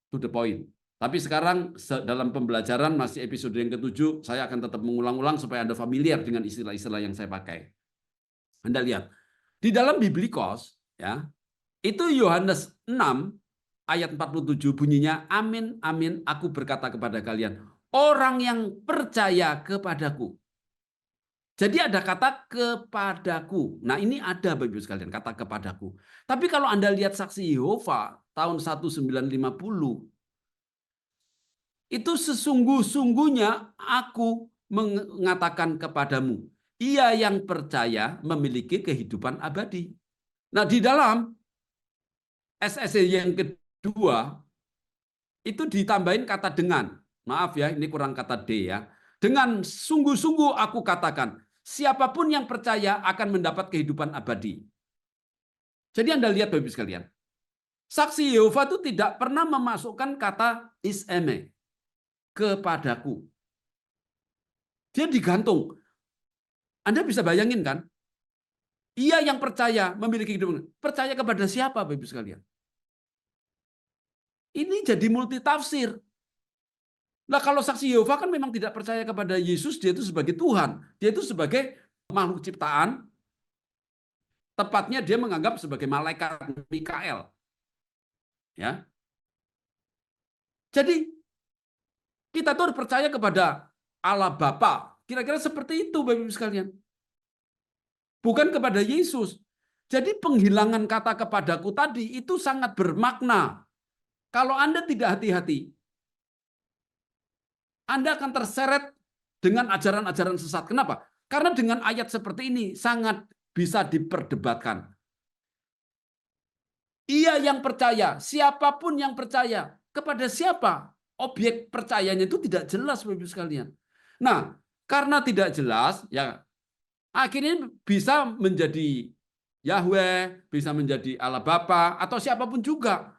to the point. Tapi sekarang dalam pembelajaran masih episode yang ke-7, saya akan tetap mengulang-ulang supaya Anda familiar dengan istilah-istilah yang saya pakai. Anda lihat, di dalam Biblikos, ya, itu Yohanes 6 ayat 47 bunyinya, amin, amin, aku berkata kepada kalian, orang yang percaya kepadaku. Jadi ada kata kepadaku. Nah, ini ada Bapak Ibu sekalian, kata kepadaku. Tapi kalau Anda lihat Saksi Yehova tahun 1950, itu sesungguh-sungguhnya aku mengatakan kepadamu, ia yang percaya memiliki kehidupan abadi. Nah, di dalam SSE yang kedua, itu ditambahin kata dengan. Maaf ya, ini kurang kata D ya. Dengan sungguh-sungguh aku katakan, siapapun yang percaya akan mendapat kehidupan abadi. Jadi Anda lihat Bapak Ibu sekalian, Saksi Yehova itu tidak pernah memasukkan kata iseme, kepadaku. Dia digantung. Anda bisa bayangin kan? Ia yang percaya memiliki kehidupan. Percaya kepada siapa Bapak Ibu sekalian? Ini jadi multitafsir. Nah, kalau Saksi Yehova kan memang tidak percaya kepada Yesus, dia itu sebagai Tuhan. Dia itu sebagai makhluk ciptaan. Tepatnya dia menganggap sebagai malaikat Mikael. Ya. Jadi kita tuh harus percaya kepada Allah Bapa. Kira-kira seperti itu Bapak Ibu sekalian. Bukan kepada Yesus. Jadi penghilangan kata kepadaku tadi itu sangat bermakna. Kalau Anda tidak hati-hati, Anda akan terseret dengan ajaran-ajaran sesat. Kenapa? Karena dengan ayat seperti ini sangat bisa diperdebatkan. Ia yang percaya, siapapun yang percaya, kepada siapa? Objek percayanya itu tidak jelas, Bapak Ibu sekalian. Nah, karena tidak jelas, ya akhirnya bisa menjadi Yahweh, bisa menjadi Allah Bapa, atau siapapun juga.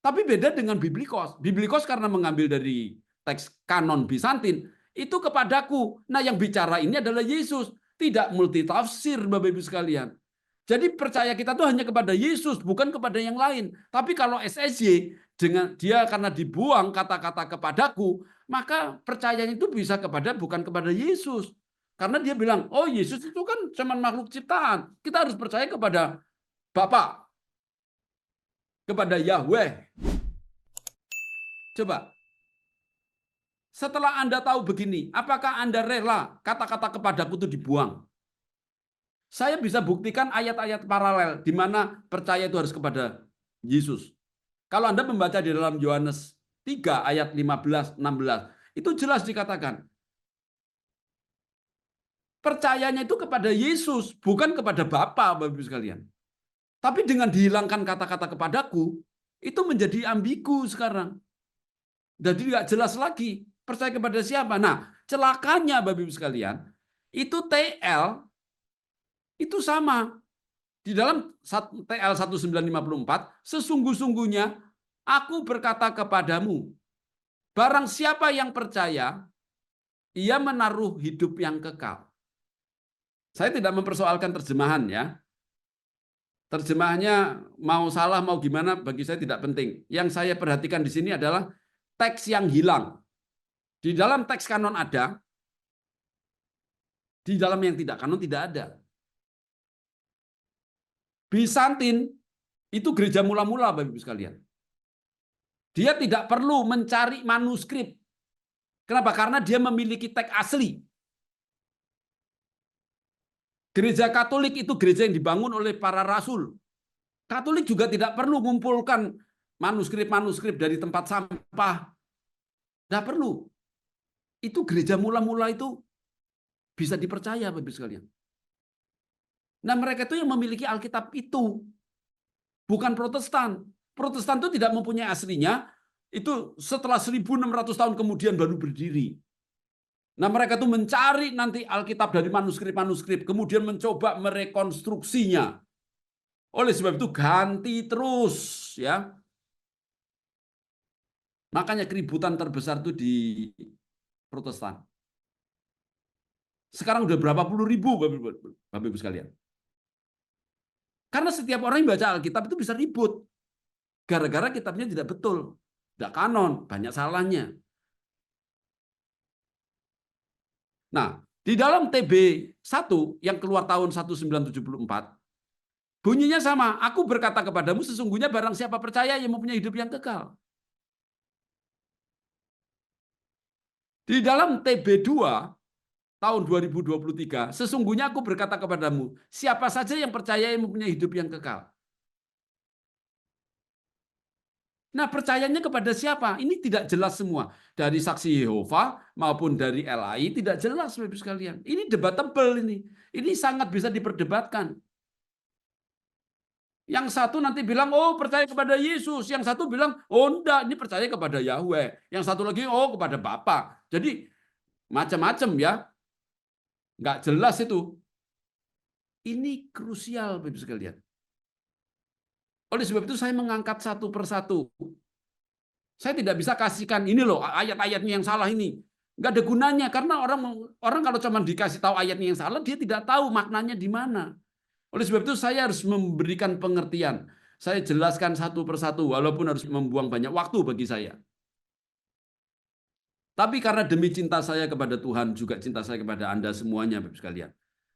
Tapi beda dengan Biblikos. Biblikos karena mengambil dari teks kanon Bizantin, itu kepadaku. Nah, yang bicara ini adalah Yesus. Tidak multitafsir, Bapak Ibu sekalian. Jadi percaya kita tuh hanya kepada Yesus, bukan kepada yang lain. Tapi kalau SSY, dengan dia karena dibuang kata-kata kepadaku, maka percayanya itu bisa bukan kepada Yesus. Karena dia bilang, oh Yesus itu kan cuma makhluk ciptaan. Kita harus percaya kepada Bapa, kepada Yahweh. Coba, setelah Anda tahu begini, apakah Anda rela kata-kata kepadaku itu dibuang? Saya bisa buktikan ayat-ayat paralel di mana percaya itu harus kepada Yesus. Kalau Anda membaca di dalam Yohanes 3 ayat 15-16, itu jelas dikatakan, percayanya itu kepada Yesus, bukan kepada Bapa, Bapak Ibu sekalian. Tapi dengan dihilangkan kata-kata kepadaku, itu menjadi ambigu sekarang. Jadi nggak jelas lagi percaya kepada siapa. Nah, celakanya Bapak Ibu sekalian, itu TL itu sama. Di dalam TL 1954, sesungguh-sungguhnya aku berkata kepadamu, barang siapa yang percaya, ia menaruh hidup yang kekal. Saya tidak mempersoalkan terjemahan ya. Terjemahannya mau salah mau gimana bagi saya tidak penting. Yang saya perhatikan di sini adalah teks yang hilang. Di dalam teks kanon ada, di dalam yang tidak kanon tidak ada. Bizantin itu gereja mula-mula, Bapak Ibu sekalian. Dia tidak perlu mencari manuskrip. Kenapa? Karena dia memiliki teks asli. Gereja Katolik itu gereja yang dibangun oleh para rasul. Katolik juga tidak perlu mengumpulkan manuskrip-manuskrip dari tempat sampah. Tidak perlu. Itu gereja mula-mula itu bisa dipercaya, Bapak Ibu sekalian. Nah, mereka itu yang memiliki Alkitab itu. Bukan Protestan. Protestan itu tidak mempunyai aslinya, itu setelah 1600 tahun kemudian baru berdiri. Nah, mereka itu mencari nanti Alkitab dari manuskrip-manuskrip, kemudian mencoba merekonstruksinya. Oleh sebab itu ganti terus, ya. Makanya keributan terbesar itu di Protestan. Sekarang udah berapa puluh ribu, Bapak Ibu sekalian. Karena setiap orang yang baca Alkitab itu bisa ribut. Gara-gara kitabnya tidak betul. Tidak kanon, banyak salahnya. Nah, di dalam TB 1 yang keluar tahun 1974, bunyinya sama. Aku berkata kepadamu, sesungguhnya barang siapa percaya yang mempunyai hidup yang kekal. Di dalam TB 2 tahun 2023, sesungguhnya aku berkata kepadamu, siapa saja yang percaya yang mempunyai hidup yang kekal. Nah, percayanya kepada siapa? Ini tidak jelas semua. Dari saksi Yehova maupun dari LAI tidak jelas, Bapak sekalian. Ini debatable ini. Ini sangat bisa diperdebatkan. Yang satu nanti bilang, oh percaya kepada Yesus. Yang satu bilang, oh enggak, ini percaya kepada Yahweh. Yang satu lagi, oh kepada Bapa. Jadi macam-macam ya. Nggak jelas itu. Ini krusial, Bapak sekalian. Oleh sebab itu saya mengangkat satu persatu. Saya tidak bisa kasihkan ini loh ayat-ayatnya yang salah ini. Nggak ada gunanya karena orang kalau cuma dikasih tahu ayatnya yang salah dia tidak tahu maknanya di mana. Oleh sebab itu saya harus memberikan pengertian. Saya jelaskan satu persatu walaupun harus membuang banyak waktu bagi saya. Tapi karena demi cinta saya kepada Tuhan juga cinta saya kepada Anda semuanya Bapak sekalian.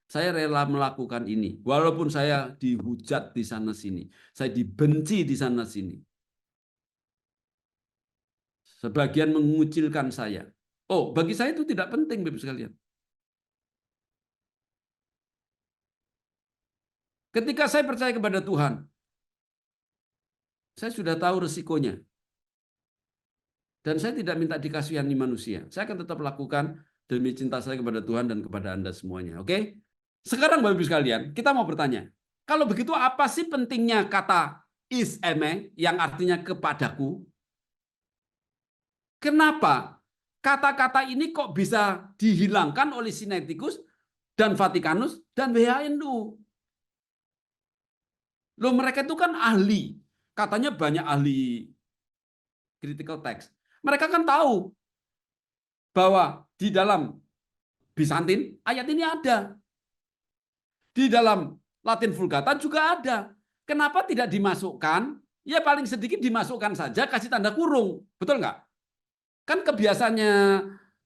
Saya rela melakukan ini walaupun saya dihujat di sana sini. Saya dibenci di sana sini. Sebagian mengucilkan saya. Oh, bagi saya itu tidak penting, Bapak sekalian. Ketika saya percaya kepada Tuhan, saya sudah tahu resikonya. Dan saya tidak minta dikasihani manusia. Saya akan tetap lakukan demi cinta saya kepada Tuhan dan kepada Anda semuanya. Oke? Sekarang Bapak Ibu sekalian, kita mau bertanya. Kalau begitu apa sih pentingnya kata is eme yang artinya kepadaku? Kenapa kata-kata ini kok bisa dihilangkan oleh Sinaiticus dan Vatikanus dan WHNU? Loh, mereka itu kan ahli. Katanya banyak ahli critical text. Mereka kan tahu bahwa di dalam Bizantin ayat ini ada. Di dalam Latin Vulgata juga ada. Kenapa tidak dimasukkan? Ya paling sedikit dimasukkan saja, kasih tanda kurung. Betul nggak? Kan kebiasaannya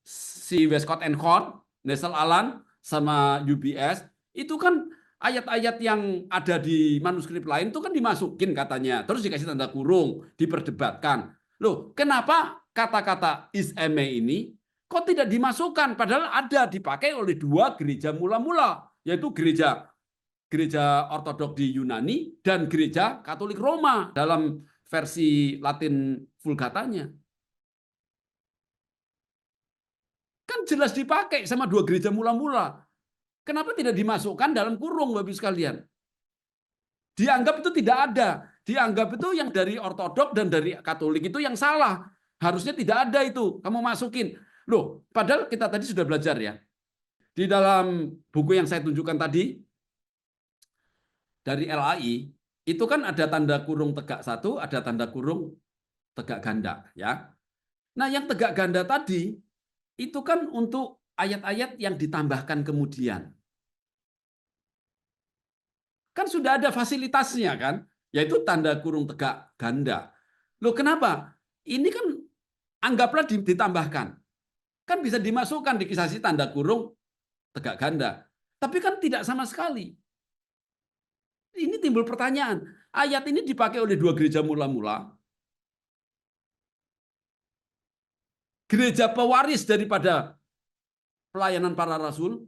si Westcott and Hort, Nestle Aland, sama UBS, itu kan ayat-ayat yang ada di manuskrip lain itu kan dimasukin katanya. Terus dikasih tanda kurung, diperdebatkan. Loh, kenapa kata-kata is eme ini kok tidak dimasukkan? Padahal ada dipakai oleh dua gereja mula-mula, yaitu gereja Ortodok di Yunani dan gereja Katolik Roma dalam versi Latin Vulgatanya. Kan jelas dipakai sama dua gereja mula-mula. Kenapa tidak dimasukkan dalam kurung, Bapak Ibu sekalian? Dianggap itu tidak ada. Dianggap itu yang dari Ortodok dan dari Katolik itu yang salah. Harusnya tidak ada itu. Kamu masukin. Loh, padahal kita tadi sudah belajar ya. Di dalam buku yang saya tunjukkan tadi, dari LAI, itu kan ada tanda kurung tegak satu, ada tanda kurung tegak ganda. Ya. Nah, yang tegak ganda tadi, itu kan untuk ayat-ayat yang ditambahkan kemudian. Kan sudah ada fasilitasnya kan, yaitu tanda kurung tegak ganda. Loh kenapa? Ini kan anggaplah ditambahkan. Kan bisa dimasukkan di kisah tanda kurung tegak ganda. Tapi kan tidak sama sekali. Ini timbul pertanyaan. Ayat ini dipakai oleh dua gereja mula-mula. Gereja pewaris daripada pelayanan para rasul.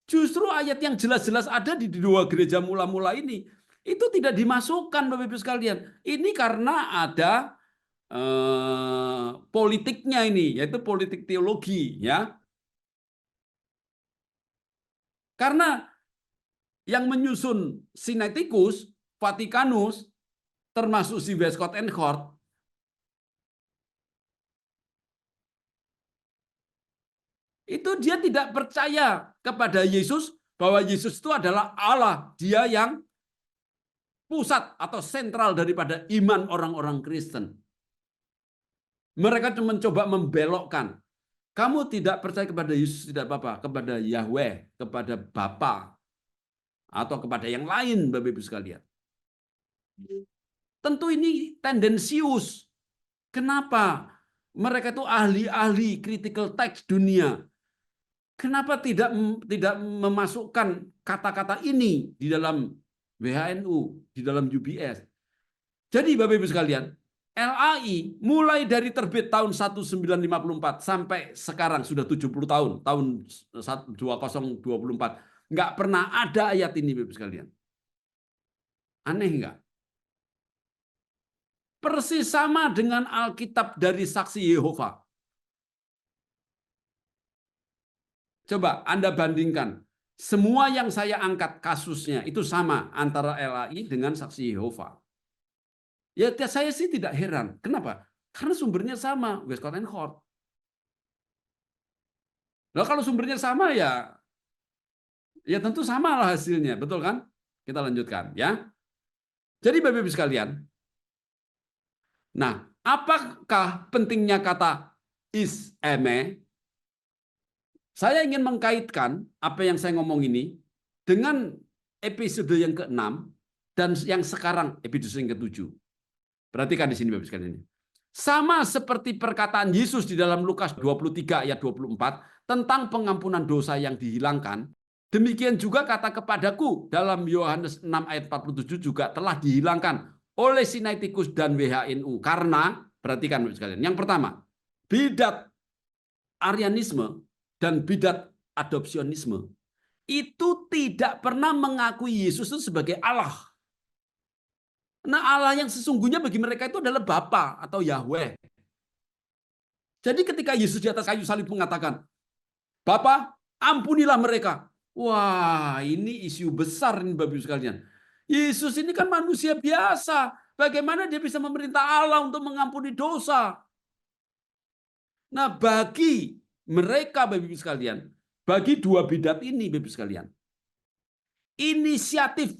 Justru ayat yang jelas-jelas ada di dua gereja mula-mula ini itu tidak dimasukkan, Bapak Ibu sekalian. Ini karena ada politiknya ini, yaitu politik teologi, ya. Karena yang menyusun Sinaiticus, Vatikanus, termasuk si Westcott and Hort, itu dia tidak percaya kepada Yesus, bahwa Yesus itu adalah Allah, dia yang pusat atau sentral daripada iman orang-orang Kristen. Mereka cuma mencoba membelokkan. Kamu tidak percaya kepada Yesus tidak apa-apa, kepada Yahweh, kepada Bapa, atau kepada yang lain, Bapak Ibu sekalian. Tentu ini tendensius. Kenapa? Mereka itu ahli-ahli critical text dunia. Kenapa tidak memasukkan kata-kata ini di dalam WHNU, di dalam UBS? Jadi Bapak Ibu sekalian, LAI mulai dari terbit tahun 1954 sampai sekarang sudah 70 tahun, tahun 2024, nggak pernah ada ayat ini, Bapak Ibu sekalian. Aneh nggak? Persis sama dengan Alkitab dari Saksi Yehova. Coba Anda bandingkan. Semua yang saya angkat kasusnya itu sama antara LAI dengan Saksi Yehova. Ya saya sih tidak heran. Kenapa? Karena sumbernya sama, Westcott and Hort. Nah, kalau sumbernya sama ya tentu sama lah hasilnya, betul kan? Kita lanjutkan ya. Jadi Bapak Ibu sekalian, nah, apakah pentingnya kata is eme? Saya ingin mengkaitkan apa yang saya ngomong ini dengan episode yang ke-6 dan yang sekarang episode yang ke-7. Perhatikan di sini Bapak sekalian ini. Sama seperti perkataan Yesus di dalam Lukas 23 ayat 24 tentang pengampunan dosa yang dihilangkan, demikian juga kata kepadaku dalam Yohanes 6 ayat 47 juga telah dihilangkan oleh Sinaiticus dan WHNU. Karena, perhatikan Bapak sekalian, yang pertama, bidat Arianisme dan bidat adopsionisme itu tidak pernah mengakui Yesus itu sebagai Allah. Nah, Allah yang sesungguhnya bagi mereka itu adalah Bapa atau Yahweh. Jadi ketika Yesus di atas kayu salib mengatakan, Bapa, ampunilah mereka. Wah, ini isu besar ini Bapak Ibu sekalian. Yesus ini kan manusia biasa. Bagaimana dia bisa memerintah Allah untuk mengampuni dosa? Nah, bagi mereka, Bapak Ibu sekalian, bagi dua bidat ini, Bapak Ibu sekalian, inisiatif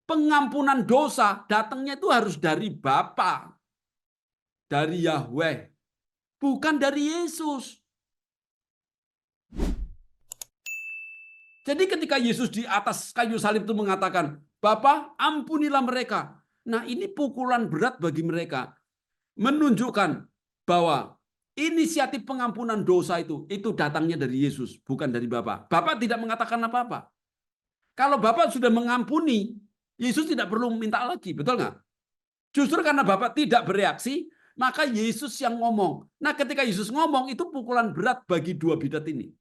pengampunan dosa datangnya itu harus dari Bapa, dari Yahweh, bukan dari Yesus. Jadi ketika Yesus di atas kayu salib itu mengatakan, Bapa, ampunilah mereka. Nah, ini pukulan berat bagi mereka. Menunjukkan bahwa inisiatif pengampunan dosa itu datangnya dari Yesus, bukan dari Bapa. Bapa tidak mengatakan apa-apa. Kalau Bapa sudah mengampuni, Yesus tidak perlu minta lagi, betul nggak? Justru karena Bapak tidak bereaksi, maka Yesus yang ngomong. Nah, ketika Yesus ngomong, itu pukulan berat bagi dua bidat ini.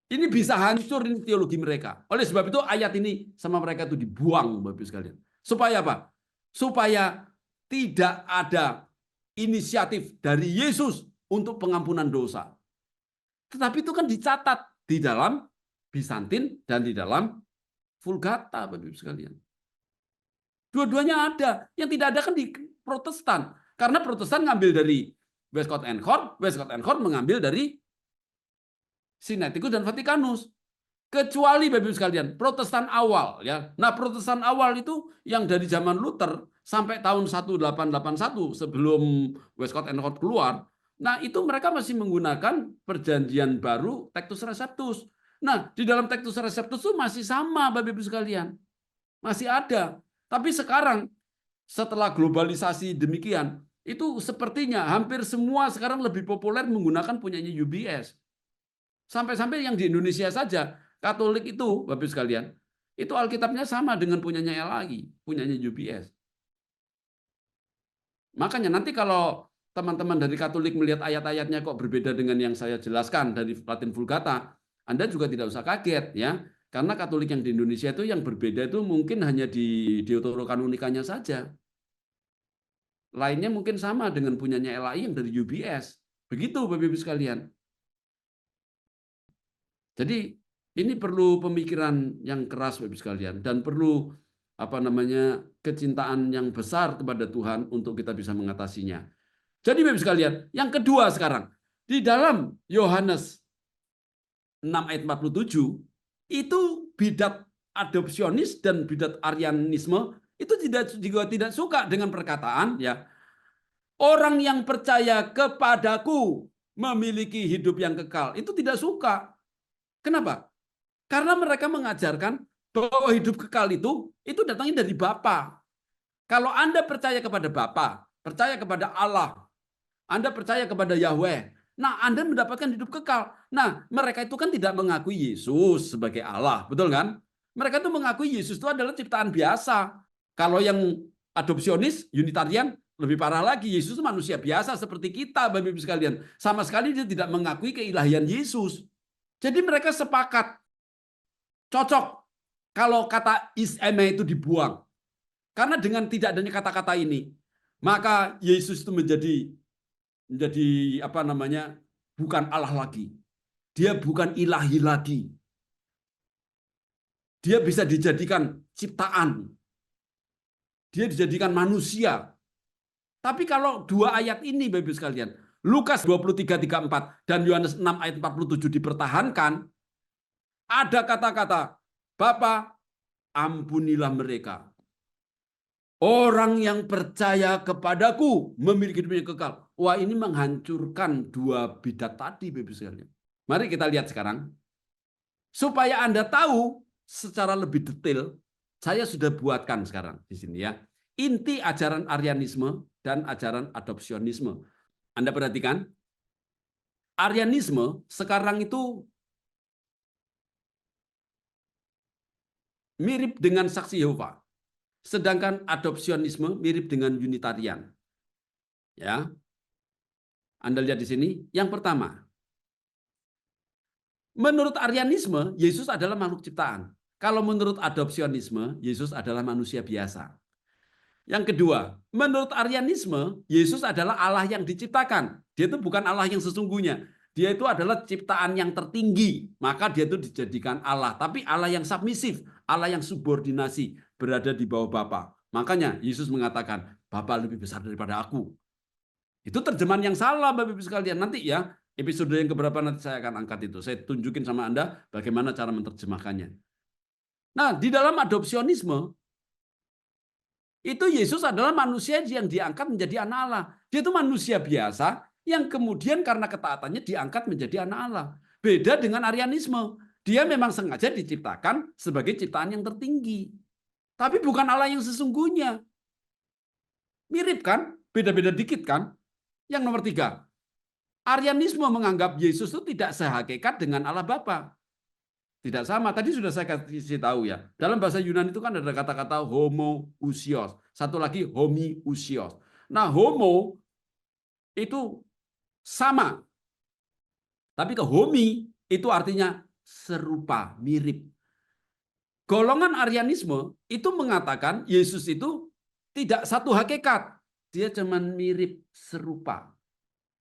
Ini bisa hancur ini teologi mereka. Oleh sebab itu ayat ini sama mereka itu dibuang, Bapak sekalian. Supaya apa? Supaya tidak ada inisiatif dari Yesus untuk pengampunan dosa. Tetapi itu kan dicatat di dalam Bizantin dan di dalam Vulgata, Bapak sekalian. Dua-duanya ada. Yang tidak ada kan di Protestan. Karena Protestan ngambil dari Westcott and Hort, Westcott and Hort mengambil dari Sinaiticus dan Vatikanus. Kecuali Bapak Ibu sekalian, Protestan awal ya. Nah, Protestan awal itu yang dari zaman Luther sampai tahun 1881 sebelum Westcott and Hort keluar. Nah, itu mereka masih menggunakan perjanjian baru Textus Receptus. Nah, di dalam Textus Receptus itu masih sama Bapak Ibu sekalian. Masih ada. Tapi sekarang setelah globalisasi demikian, itu sepertinya hampir semua sekarang lebih populer menggunakan punyanya UBS. Sampai-sampai yang di Indonesia saja, Katolik itu, Bapak sekalian, itu Alkitabnya sama dengan punyanya LAI, punyanya UBS. Makanya nanti kalau teman-teman dari Katolik melihat ayat-ayatnya kok berbeda dengan yang saya jelaskan dari Latin Vulgata, Anda juga tidak usah kaget ya. Karena Katolik yang di Indonesia itu yang berbeda itu mungkin hanya di Deuterokanonikanya saja. Lainnya mungkin sama dengan punyanya LAI yang dari UBS. Begitu Bapak Ibu sekalian. Jadi ini perlu pemikiran yang keras Bapak Ibu sekalian dan perlu kecintaan yang besar kepada Tuhan untuk kita bisa mengatasinya. Jadi Bapak Ibu sekalian, yang kedua sekarang di dalam Yohanes 6 ayat 47 itu bidat adopsionis dan bidat Arianisme itu juga tidak suka dengan perkataan ya orang yang percaya kepadaku memiliki hidup yang kekal. Itu tidak suka. Kenapa? Karena mereka mengajarkan bahwa hidup kekal itu datangnya dari Bapa. Kalau Anda percaya kepada Bapa, percaya kepada Allah, Anda percaya kepada Yahweh, nah Anda mendapatkan hidup kekal. Nah, mereka itu kan tidak mengakui Yesus sebagai Allah, betul kan? Mereka itu mengakui Yesus itu adalah ciptaan biasa. Kalau yang adopsionis, Unitarian, lebih parah lagi, Yesus itu manusia biasa seperti kita, Bapak Ibu sekalian. Sama sekali dia tidak mengakui keilahian Yesus. Jadi mereka sepakat, cocok kalau kata iseme itu dibuang. Karena dengan tidak adanya kata-kata ini, maka Yesus itu menjadi bukan Allah lagi. Dia bukan ilahi lagi. Dia bisa dijadikan ciptaan. Dia dijadikan manusia. Tapi kalau dua ayat ini Bapak Ibu sekalian, Lukas 23:34 dan Yohanes 6 ayat 47 dipertahankan, ada kata-kata, Bapa, ampunilah mereka. Orang yang percaya kepadaku memiliki hidup yang kekal. Wah, ini menghancurkan dua bidat tadi, Bapak Ibu sekalian. Mari kita lihat sekarang. Supaya Anda tahu secara lebih detail, saya sudah buatkan sekarang di sini ya. Inti ajaran Arianisme dan ajaran adopsionisme. Anda perhatikan, Arianisme sekarang itu mirip dengan Saksi Yehova. Sedangkan adopsionisme mirip dengan Unitarian. Ya. Anda lihat di sini, yang pertama, menurut Arianisme, Yesus adalah makhluk ciptaan. Kalau menurut adopsionisme, Yesus adalah manusia biasa. Yang kedua, menurut Arianisme, Yesus adalah Allah yang diciptakan. Dia itu bukan Allah yang sesungguhnya. Dia itu adalah ciptaan yang tertinggi. Maka dia itu dijadikan Allah. Tapi Allah yang submisif, Allah yang subordinasi, berada di bawah Bapa. Makanya Yesus mengatakan, Bapa lebih besar daripada aku. Itu terjemahan yang salah, Bapak Ibu sekalian. Nanti ya, episode yang keberapa nanti saya akan angkat itu. Saya tunjukin sama Anda bagaimana cara menerjemahkannya. Nah, di dalam adopsionisme, itu Yesus adalah manusia yang diangkat menjadi anak Allah. Dia itu manusia biasa yang kemudian karena ketaatannya diangkat menjadi anak Allah. Beda dengan Arianisme. Dia memang sengaja diciptakan sebagai ciptaan yang tertinggi. Tapi bukan Allah yang sesungguhnya. Mirip kan? Beda-beda dikit kan? Yang nomor 3. Arianisme menganggap Yesus itu tidak sehakikat dengan Allah Bapa. Tidak sama. Tadi sudah saya kasih tahu ya. Dalam bahasa Yunani itu kan ada kata-kata homoousios. Satu lagi homiousios. Nah, homo itu sama. Tapi ke homi itu artinya serupa, mirip. Golongan Arianisme itu mengatakan Yesus itu tidak satu hakikat. Dia cuma mirip, serupa.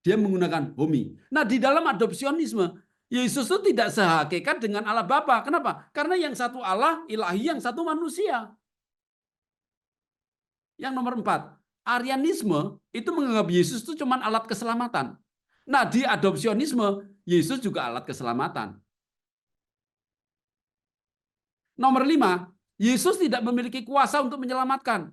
Dia menggunakan homi. Nah, di dalam adopsionisme, Yesus itu tidak sehakikat dengan Allah Bapa. Kenapa? Karena yang satu Allah ilahi, yang satu manusia. Yang nomor 4, Arianisme itu menganggap Yesus itu cuma alat keselamatan. Nah, di adopsionisme, Yesus juga alat keselamatan. Nomor 5, Yesus tidak memiliki kuasa untuk menyelamatkan.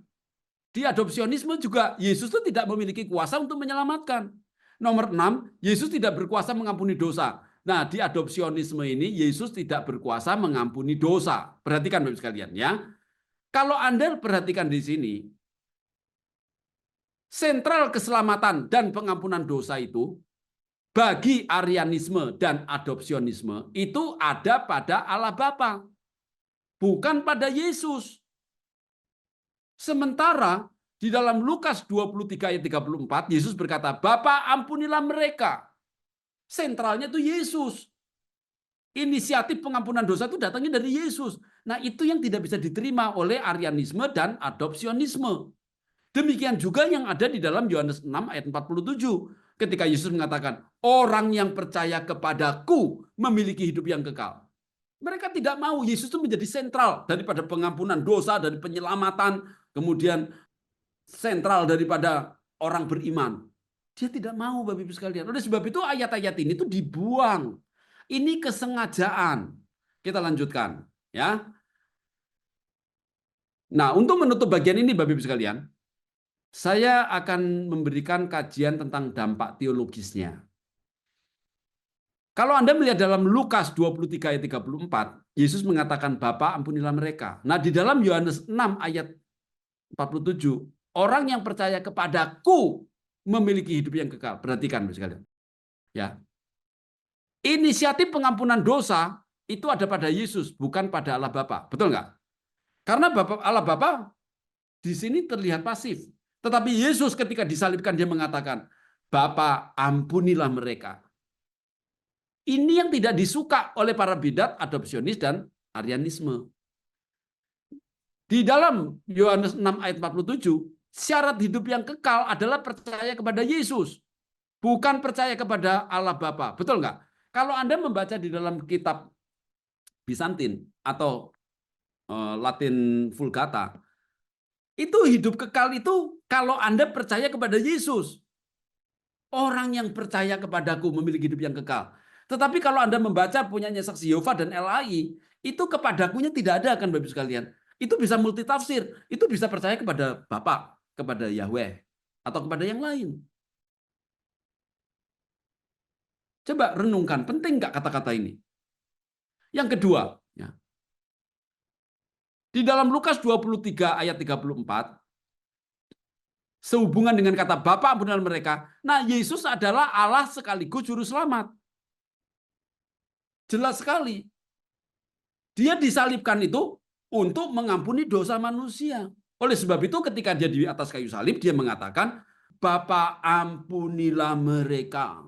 Di adopsionisme juga Yesus itu tidak memiliki kuasa untuk menyelamatkan. Nomor 6, Yesus tidak berkuasa mengampuni dosa. Nah, di adopsionisme ini Yesus tidak berkuasa mengampuni dosa. Perhatikan Bapak sekalian ya. Kalau Anda perhatikan di sini, sentral keselamatan dan pengampunan dosa itu bagi Arianisme dan adopsionisme itu ada pada Allah Bapa, bukan pada Yesus. Sementara di dalam Lukas 23 ayat 34, Yesus berkata, Bapa ampunilah mereka. Sentralnya itu Yesus. Inisiatif pengampunan dosa itu datangnya dari Yesus. Nah, itu yang tidak bisa diterima oleh Arianisme dan adopsionisme. Demikian juga yang ada di dalam Yohanes 6 ayat 47. Ketika Yesus mengatakan, orang yang percaya kepadaku memiliki hidup yang kekal. Mereka tidak mau Yesus itu menjadi sentral daripada pengampunan dosa, dari penyelamatan, kemudian sentral daripada orang beriman. Dia tidak mau, Bapak Ibu sekalian. Oleh sebab itu ayat-ayat ini tuh dibuang. Ini kesengajaan. Kita lanjutkan, ya. Nah, untuk menutup bagian ini, Bapak Ibu sekalian, saya akan memberikan kajian tentang dampak teologisnya. Kalau Anda melihat dalam Lukas 23 ayat 34, Yesus mengatakan, Bapa ampunilah mereka. Nah, di dalam Yohanes 6 ayat 47, orang yang percaya kepadaku memiliki hidup yang kekal. Perhatikan sekalian. Ya. Inisiatif pengampunan dosa itu ada pada Yesus, bukan pada Allah Bapa. Betul nggak? Karena Allah Bapa di sini terlihat pasif. Tetapi Yesus ketika disalibkan dia mengatakan, Bapa ampunilah mereka. Ini yang tidak disuka oleh para bidat, adopsionis, dan Arianisme. Di dalam Yohanes 6 ayat 47, syarat hidup yang kekal adalah percaya kepada Yesus, bukan percaya kepada Allah Bapa. Betul nggak? Kalau Anda membaca di dalam kitab Bizantin atau Latin Vulgata, itu hidup kekal itu kalau Anda percaya kepada Yesus. Orang yang percaya kepadaku memiliki hidup yang kekal. Tetapi kalau Anda membaca punyanya Saksi Yehova dan LAI, itu kepadakunya tidak ada kan Bapak sekalian. Itu bisa multitafsir, itu bisa percaya kepada Bapa, kepada Yahweh, atau kepada yang lain. Coba renungkan, penting nggak kata-kata ini? Yang kedua, ya. Di dalam Lukas 23 ayat 34, sehubungan dengan kata Bapa ampunilah mereka, nah Yesus adalah Allah sekaligus juru selamat. Jelas sekali. Dia disalibkan itu untuk mengampuni dosa manusia. Oleh sebab itu ketika dia di atas kayu salib, dia mengatakan, Bapa ampunilah mereka.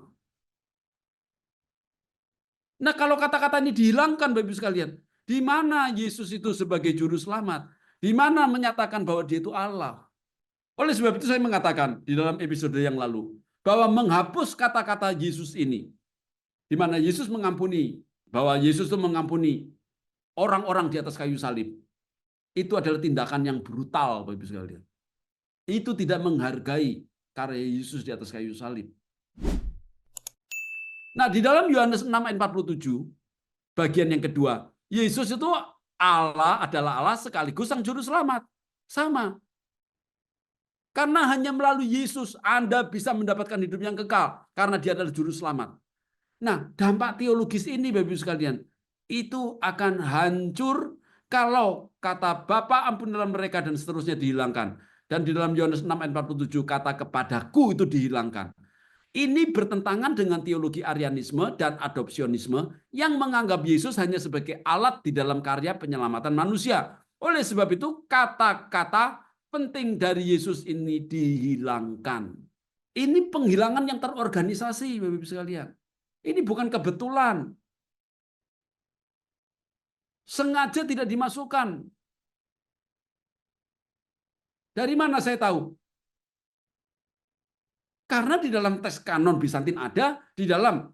Nah kalau kata-kata ini dihilangkan Bapak Ibu sekalian, di mana Yesus itu sebagai juru selamat? Di mana menyatakan bahwa dia itu Allah? Oleh sebab itu saya mengatakan di dalam episode yang lalu, bahwa menghapus kata-kata Yesus ini, di mana Yesus mengampuni, bahwa Yesus itu mengampuni orang-orang di atas kayu salib, itu adalah tindakan yang brutal, Bapak Ibu sekalian. Itu tidak menghargai karya Yesus di atas kayu salib. Nah, di dalam Yohanes 6 ayat 47, bagian yang kedua, Yesus itu Allah adalah Allah sekaligus sang juru selamat. Sama. Karena hanya melalui Yesus Anda bisa mendapatkan hidup yang kekal. Karena dia adalah juru selamat. Nah, dampak teologis ini Bapak Ibu sekalian, itu akan hancur kalau kata Bapa ampunilah mereka dan seterusnya dihilangkan. Dan di dalam Yohanes 6 ayat 47 kata kepadaku itu dihilangkan. Ini bertentangan dengan teologi Arianisme dan adopsionisme yang menganggap Yesus hanya sebagai alat di dalam karya penyelamatan manusia. Oleh sebab itu kata-kata penting dari Yesus ini dihilangkan. Ini penghilangan yang terorganisasi Bapak Ibu sekalian. Ini bukan kebetulan. Sengaja tidak dimasukkan. Dari mana saya tahu? Karena di dalam teks kanon Bizantin ada, di dalam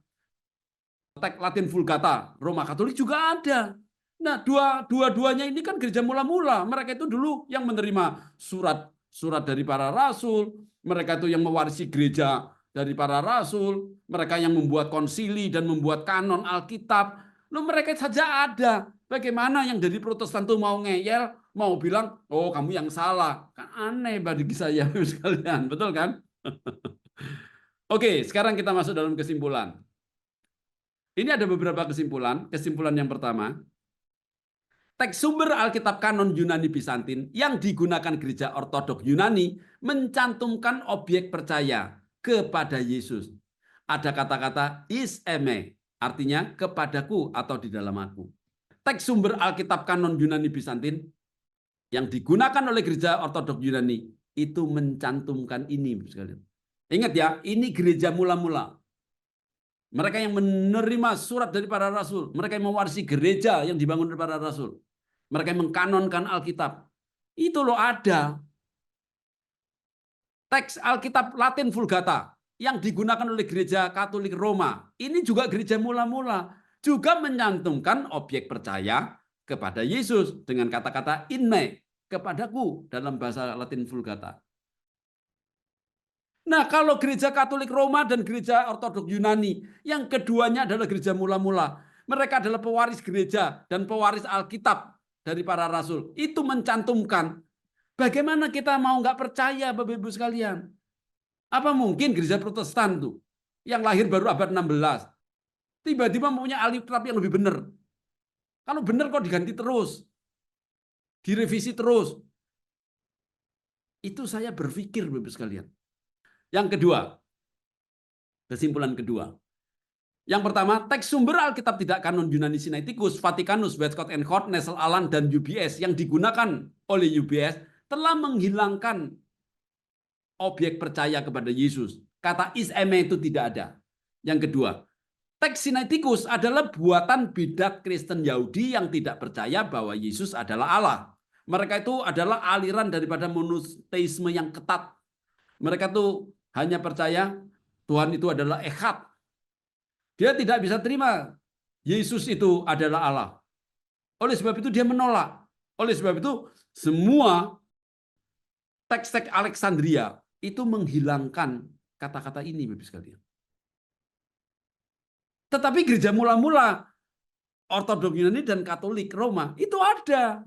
teks Latin Vulgata Roma Katolik juga ada. Nah, dua-duanya ini kan gereja mula-mula. Mereka itu dulu yang menerima surat dari para rasul, mereka itu yang mewarisi gereja dari para rasul, mereka yang membuat konsili dan membuat kanon Alkitab. Loh, mereka saja ada. Bagaimana yang dari Protestan tuh mau ngeyel, mau bilang, oh kamu yang salah. Kan aneh bagi saya sekalian, betul kan? Oke, sekarang kita masuk dalam kesimpulan. Ini ada beberapa kesimpulan. Kesimpulan yang pertama, teks sumber Alkitab kanon Yunani Bizantin yang digunakan gereja ortodok Yunani mencantumkan objek percaya kepada Yesus. Ada kata-kata is eme, artinya kepadaku atau di dalam aku. Teks sumber Alkitab kanon Yunani Bizantin yang digunakan oleh gereja ortodok Yunani itu mencantumkan ini. Ingat ya, ini gereja mula-mula. Mereka yang menerima surat dari para rasul. Mereka yang mewarisi gereja yang dibangun oleh para rasul. Mereka yang mengkanonkan Alkitab. Itu loh ada. Teks Alkitab Latin Vulgata yang digunakan oleh gereja Katolik Roma. Ini juga gereja mula-mula. Juga mencantumkan objek percaya kepada Yesus. Dengan kata-kata in me, kepadaku dalam bahasa Latin Vulgata. Nah, kalau gereja Katolik Roma dan gereja Ortodok Yunani, yang keduanya adalah gereja mula-mula. Mereka adalah pewaris gereja dan pewaris Alkitab dari para rasul. Itu mencantumkan. Bagaimana kita mau nggak percaya, Bapak Ibu sekalian? Apa mungkin gereja Protestan tuh, yang lahir baru abad 16, tiba-tiba punya Alkitab yang lebih benar? Kalau benar kok diganti terus, direvisi terus. Itu saya berpikir, Bapak Ibu sekalian. Yang kedua, kesimpulan kedua. Yang pertama, teks sumber Alkitab tidak kanon Yunani Sinaiticus, Vaticanus, Westcott and Hort, Nestle Aland, dan UBS yang digunakan oleh UBS telah menghilangkan objek percaya kepada Yesus. Kata is eme itu tidak ada. Yang kedua, teks Sinaiticus adalah buatan bidat Kristen Yahudi yang tidak percaya bahwa Yesus adalah Allah. Mereka itu adalah aliran daripada monoteisme yang ketat. Mereka itu hanya percaya Tuhan itu adalah echad. Dia tidak bisa terima Yesus itu adalah Allah. Oleh sebab itu dia menolak. Oleh sebab itu semua teks-teks Alexandria itu menghilangkan kata-kata ini, Bapak sekalian. Tetapi gereja mula-mula Ortodok Yunani dan Katolik Roma itu ada.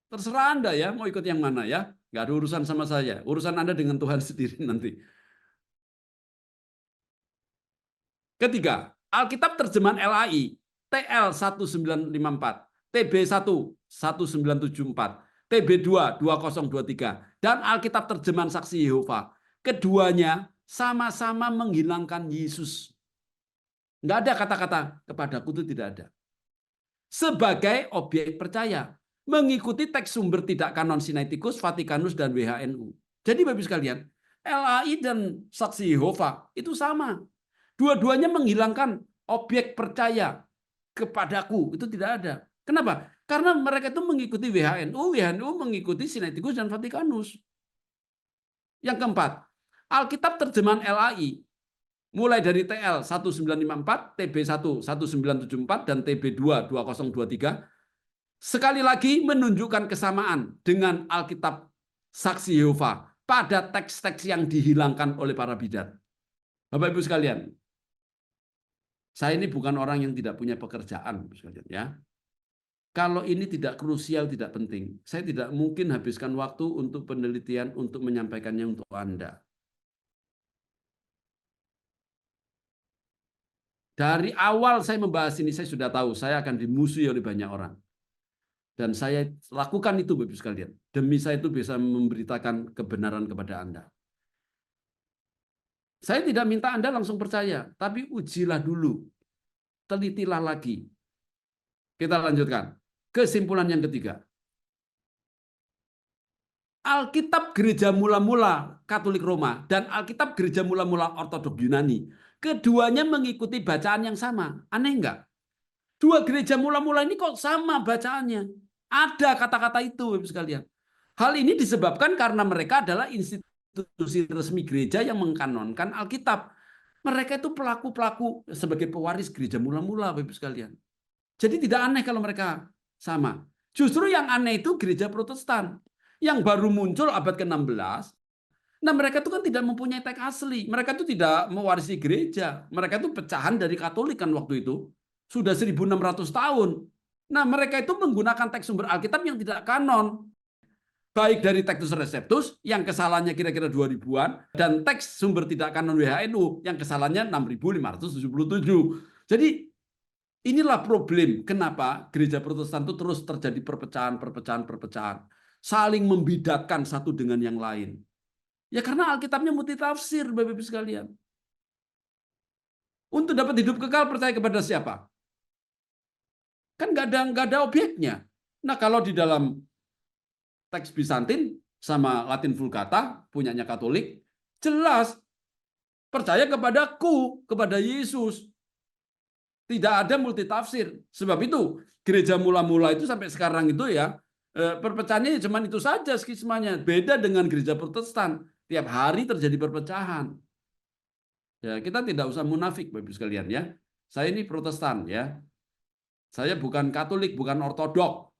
Terserah Anda ya, mau ikut yang mana ya. Nggak ada urusan sama saya. Urusan Anda dengan Tuhan sendiri nanti. Ketiga, Alkitab terjemahan LAI, TL 1954, TB1 1974, TB2 2023, dan Alkitab terjemahan Saksi Yehova. Keduanya sama-sama menghilangkan Yesus. Nggak ada kata-kata kepadaku itu tidak ada. Sebagai objek percaya. Mengikuti teks sumber tidak kanon Sinaiticus, Vaticanus, dan WHNU. Jadi Bapak sekalian, LAI dan Saksi Yehova itu sama. Dua-duanya menghilangkan objek percaya kepadaku, itu tidak ada. Kenapa? Karena mereka itu mengikuti WHNU mengikuti Sinaiticus dan Vaticanus. Yang keempat, Alkitab terjemahan LAI mulai dari TL 1954, TB1 1974, dan TB2 2023 sekali lagi menunjukkan kesamaan dengan Alkitab Saksi Yehova pada teks-teks yang dihilangkan oleh para bidat. Bapak Ibu sekalian, saya ini bukan orang yang tidak punya pekerjaan, sekalian ya. Kalau ini tidak krusial, tidak penting, saya tidak mungkin habiskan waktu untuk penelitian untuk menyampaikannya untuk Anda. Dari awal saya membahas ini, saya sudah tahu saya akan dimusuhi oleh banyak orang. Dan saya lakukan itu, Bapak Ibu sekalian. Demi saya itu bisa memberitakan kebenaran kepada Anda. Saya tidak minta Anda langsung percaya, tapi ujilah dulu. Telitilah lagi. Kita lanjutkan. Kesimpulan yang ketiga. Alkitab Gereja Mula-Mula Katolik Roma dan Alkitab Gereja Mula-Mula Ortodok Yunani, keduanya mengikuti bacaan yang sama. Aneh enggak? Dua gereja mula-mula ini kok sama bacaannya? Ada kata-kata itu, Bapak sekalian. Hal ini disebabkan karena mereka adalah institusi resmi gereja yang mengkanonkan Alkitab. Mereka itu pelaku-pelaku sebagai pewaris gereja mula-mula, Bapak sekalian. Jadi tidak aneh kalau mereka sama. Justru yang aneh itu gereja Protestan yang baru muncul abad ke-16. Nah, mereka itu kan tidak mempunyai teks asli. Mereka itu tidak mewarisi gereja. Mereka itu pecahan dari Katolik kan waktu itu. Sudah 1.600 tahun. Nah, mereka itu menggunakan teks sumber Alkitab yang tidak kanon. Baik dari Textus Receptus yang kesalahannya kira-kira 2000-an dan teks sumber tidak kanon WHNU yang kesalahannya 6.577. Jadi inilah problem kenapa gereja Protestan itu terus terjadi perpecahan, saling membidatkan satu dengan yang lain. Ya karena Alkitabnya multitafsir, Bapak Ibu sekalian. Untuk dapat hidup kekal percaya kepada siapa? Kan nggak ada objeknya. Nah kalau di dalam teks Bizantin sama Latin Vulgata punyanya Katolik, jelas percaya kepadaku, kepada Yesus. Tidak ada multitafsir. Sebab itu gereja mula-mula itu sampai sekarang itu ya perpecahannya cuma itu saja skismanya. Beda dengan gereja Protestan. Tiap hari terjadi perpecahan. Ya, kita tidak usah munafik Bapak Ibu sekalian ya. Saya ini Protestan ya. Saya bukan Katolik, bukan Ortodok.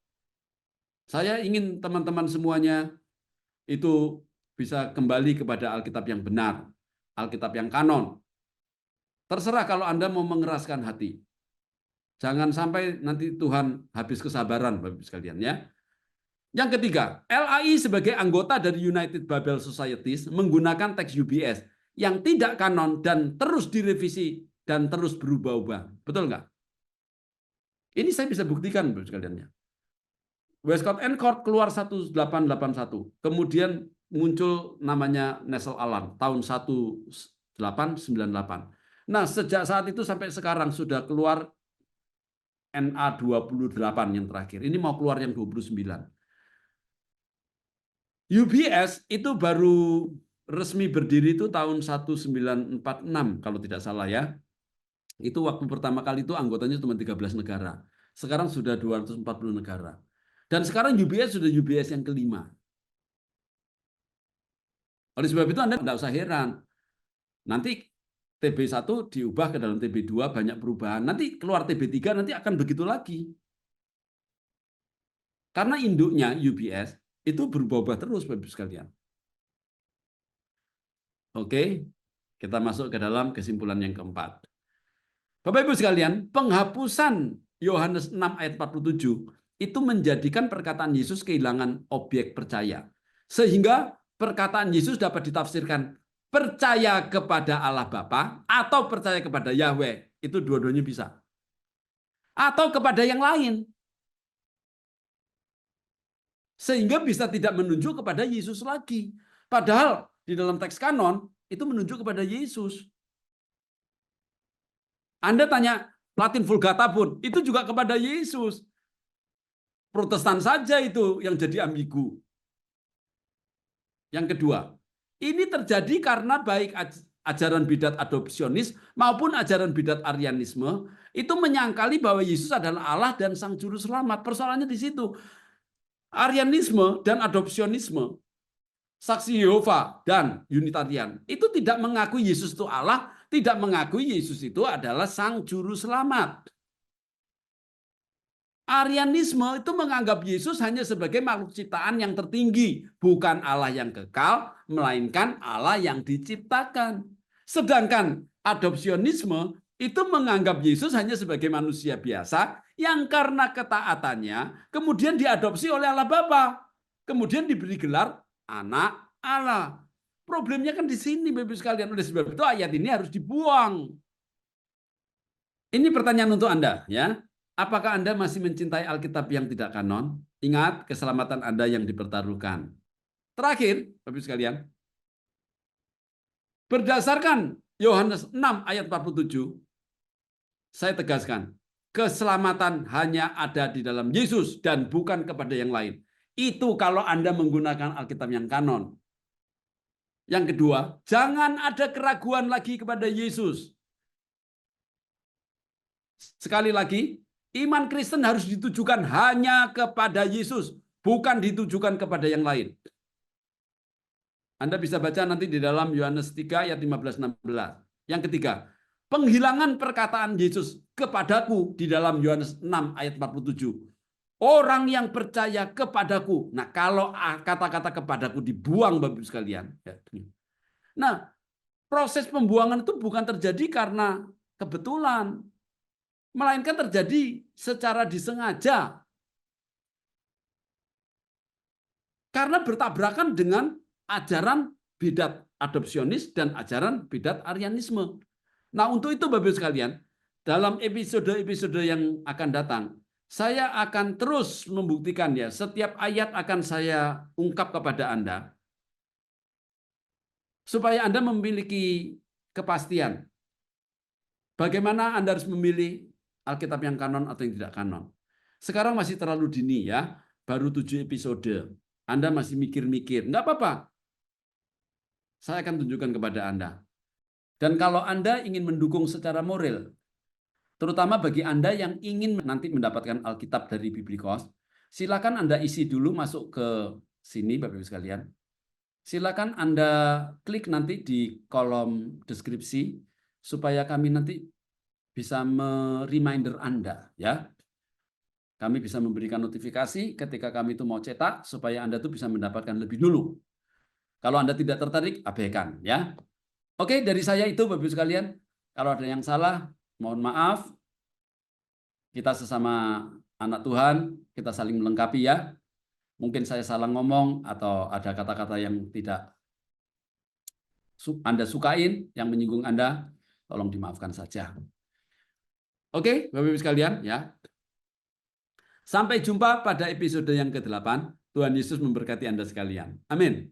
Saya ingin teman-teman semuanya itu bisa kembali kepada Alkitab yang benar, Alkitab yang kanon. Terserah kalau Anda mau mengeraskan hati. Jangan sampai nanti Tuhan habis kesabaran Bapak Ibu sekalian ya. Yang ketiga, LAI sebagai anggota dari United Bible Societies menggunakan teks UBS yang tidak kanon dan terus direvisi dan terus berubah-ubah. Betul nggak? Ini saya bisa buktikan Bapak sekalian ya. Westcott and Court keluar 1881. Kemudian muncul namanya Nessel Aland tahun 1898. Nah, sejak saat itu sampai sekarang sudah keluar NA28 yang terakhir. Ini mau keluar yang 29. UBS itu baru resmi berdiri itu tahun 1946 kalau tidak salah ya. Itu waktu pertama kali itu anggotanya cuma 13 negara. Sekarang sudah 240 negara. Dan sekarang UBS sudah UBS yang kelima. Oleh sebab itu Anda tidak usah heran. Nanti TB1 diubah ke dalam TB2 banyak perubahan. Nanti keluar TB3 nanti akan begitu lagi. Karena induknya UBS itu berubah-ubah terus Bapak Ibu sekalian. Oke, kita masuk ke dalam kesimpulan yang keempat. Bapak Ibu sekalian, penghapusan Yohanes 6 ayat 47 itu menjadikan perkataan Yesus kehilangan objek percaya. Sehingga perkataan Yesus dapat ditafsirkan percaya kepada Allah Bapa atau percaya kepada Yahweh. Itu dua-duanya bisa. Atau kepada yang lain. Sehingga bisa tidak menunjuk kepada Yesus lagi. Padahal di dalam teks kanon itu menunjuk kepada Yesus. Anda tanya Latin Vulgata pun, itu juga kepada Yesus. Protestan saja itu yang jadi ambigu. Yang kedua, ini terjadi karena baik ajaran bidat adopsionis maupun ajaran bidat Arianisme itu menyangkali bahwa Yesus adalah Allah dan Sang Juru Selamat. Persoalannya di situ. Arianisme dan adopsionisme, Saksi Yehova dan Unitarian itu tidak mengakui Yesus itu Allah, tidak mengakui Yesus itu adalah Sang Juru Selamat. Arianisme itu menganggap Yesus hanya sebagai makhluk ciptaan yang tertinggi, bukan Allah yang kekal, melainkan Allah yang diciptakan. Sedangkan adopsionisme itu menganggap Yesus hanya sebagai manusia biasa yang karena ketaatannya kemudian diadopsi oleh Allah Bapa, kemudian diberi gelar anak Allah. Problemnya kan di sini, Bapak sekalian. Oleh sebab itu ayat ini harus dibuang. Ini pertanyaan untuk Anda, ya. Apakah Anda masih mencintai Alkitab yang tidak kanon? Ingat, keselamatan Anda yang dipertaruhkan. Terakhir, Bapak sekalian, berdasarkan Yohanes 6 ayat 47, saya tegaskan, keselamatan hanya ada di dalam Yesus dan bukan kepada yang lain. Itu kalau Anda menggunakan Alkitab yang kanon. Yang kedua, jangan ada keraguan lagi kepada Yesus. Sekali lagi, iman Kristen harus ditujukan hanya kepada Yesus, bukan ditujukan kepada yang lain. Anda bisa baca nanti di dalam Yohanes 3 ayat 15-16. Yang ketiga, penghilangan perkataan Yesus kepadaku di dalam Yohanes 6 ayat 47. Orang yang percaya kepadaku. Nah, kalau kata-kata kepadaku dibuang, Bapak Ibu sekalian. Nah, proses pembuangan itu bukan terjadi karena kebetulan, melainkan terjadi secara disengaja. Karena bertabrakan dengan ajaran bidat adopsionis dan ajaran bidat Arianisme. Nah, untuk itu Bapak Ibu sekalian, dalam episode-episode yang akan datang, saya akan terus membuktikan ya, setiap ayat akan saya ungkap kepada Anda supaya Anda memiliki kepastian. Bagaimana Anda harus memilih Alkitab yang kanon atau yang tidak kanon. Sekarang masih terlalu dini ya, baru 7 episode. Anda masih mikir-mikir, enggak apa-apa. Saya akan tunjukkan kepada Anda. Dan kalau Anda ingin mendukung secara moral, terutama bagi Anda yang ingin nanti mendapatkan Alkitab dari Biblikos, silakan Anda isi dulu masuk ke sini Bapak Ibu sekalian. Silakan Anda klik nanti di kolom deskripsi supaya kami nanti bisa mereminder Anda ya. Kami bisa memberikan notifikasi ketika kami itu mau cetak supaya Anda tuh bisa mendapatkan lebih dulu. Kalau Anda tidak tertarik, abaikan ya. Oke, dari saya itu Bapak Ibu sekalian. Kalau ada yang salah, mohon maaf. Kita sesama anak Tuhan, kita saling melengkapi ya. Mungkin saya salah ngomong atau ada kata-kata yang tidak Anda sukain, yang menyinggung Anda, tolong dimaafkan saja. Oke, Bapak Ibu sekalian ya. Sampai jumpa pada episode yang ke-8. Tuhan Yesus memberkati Anda sekalian. Amin.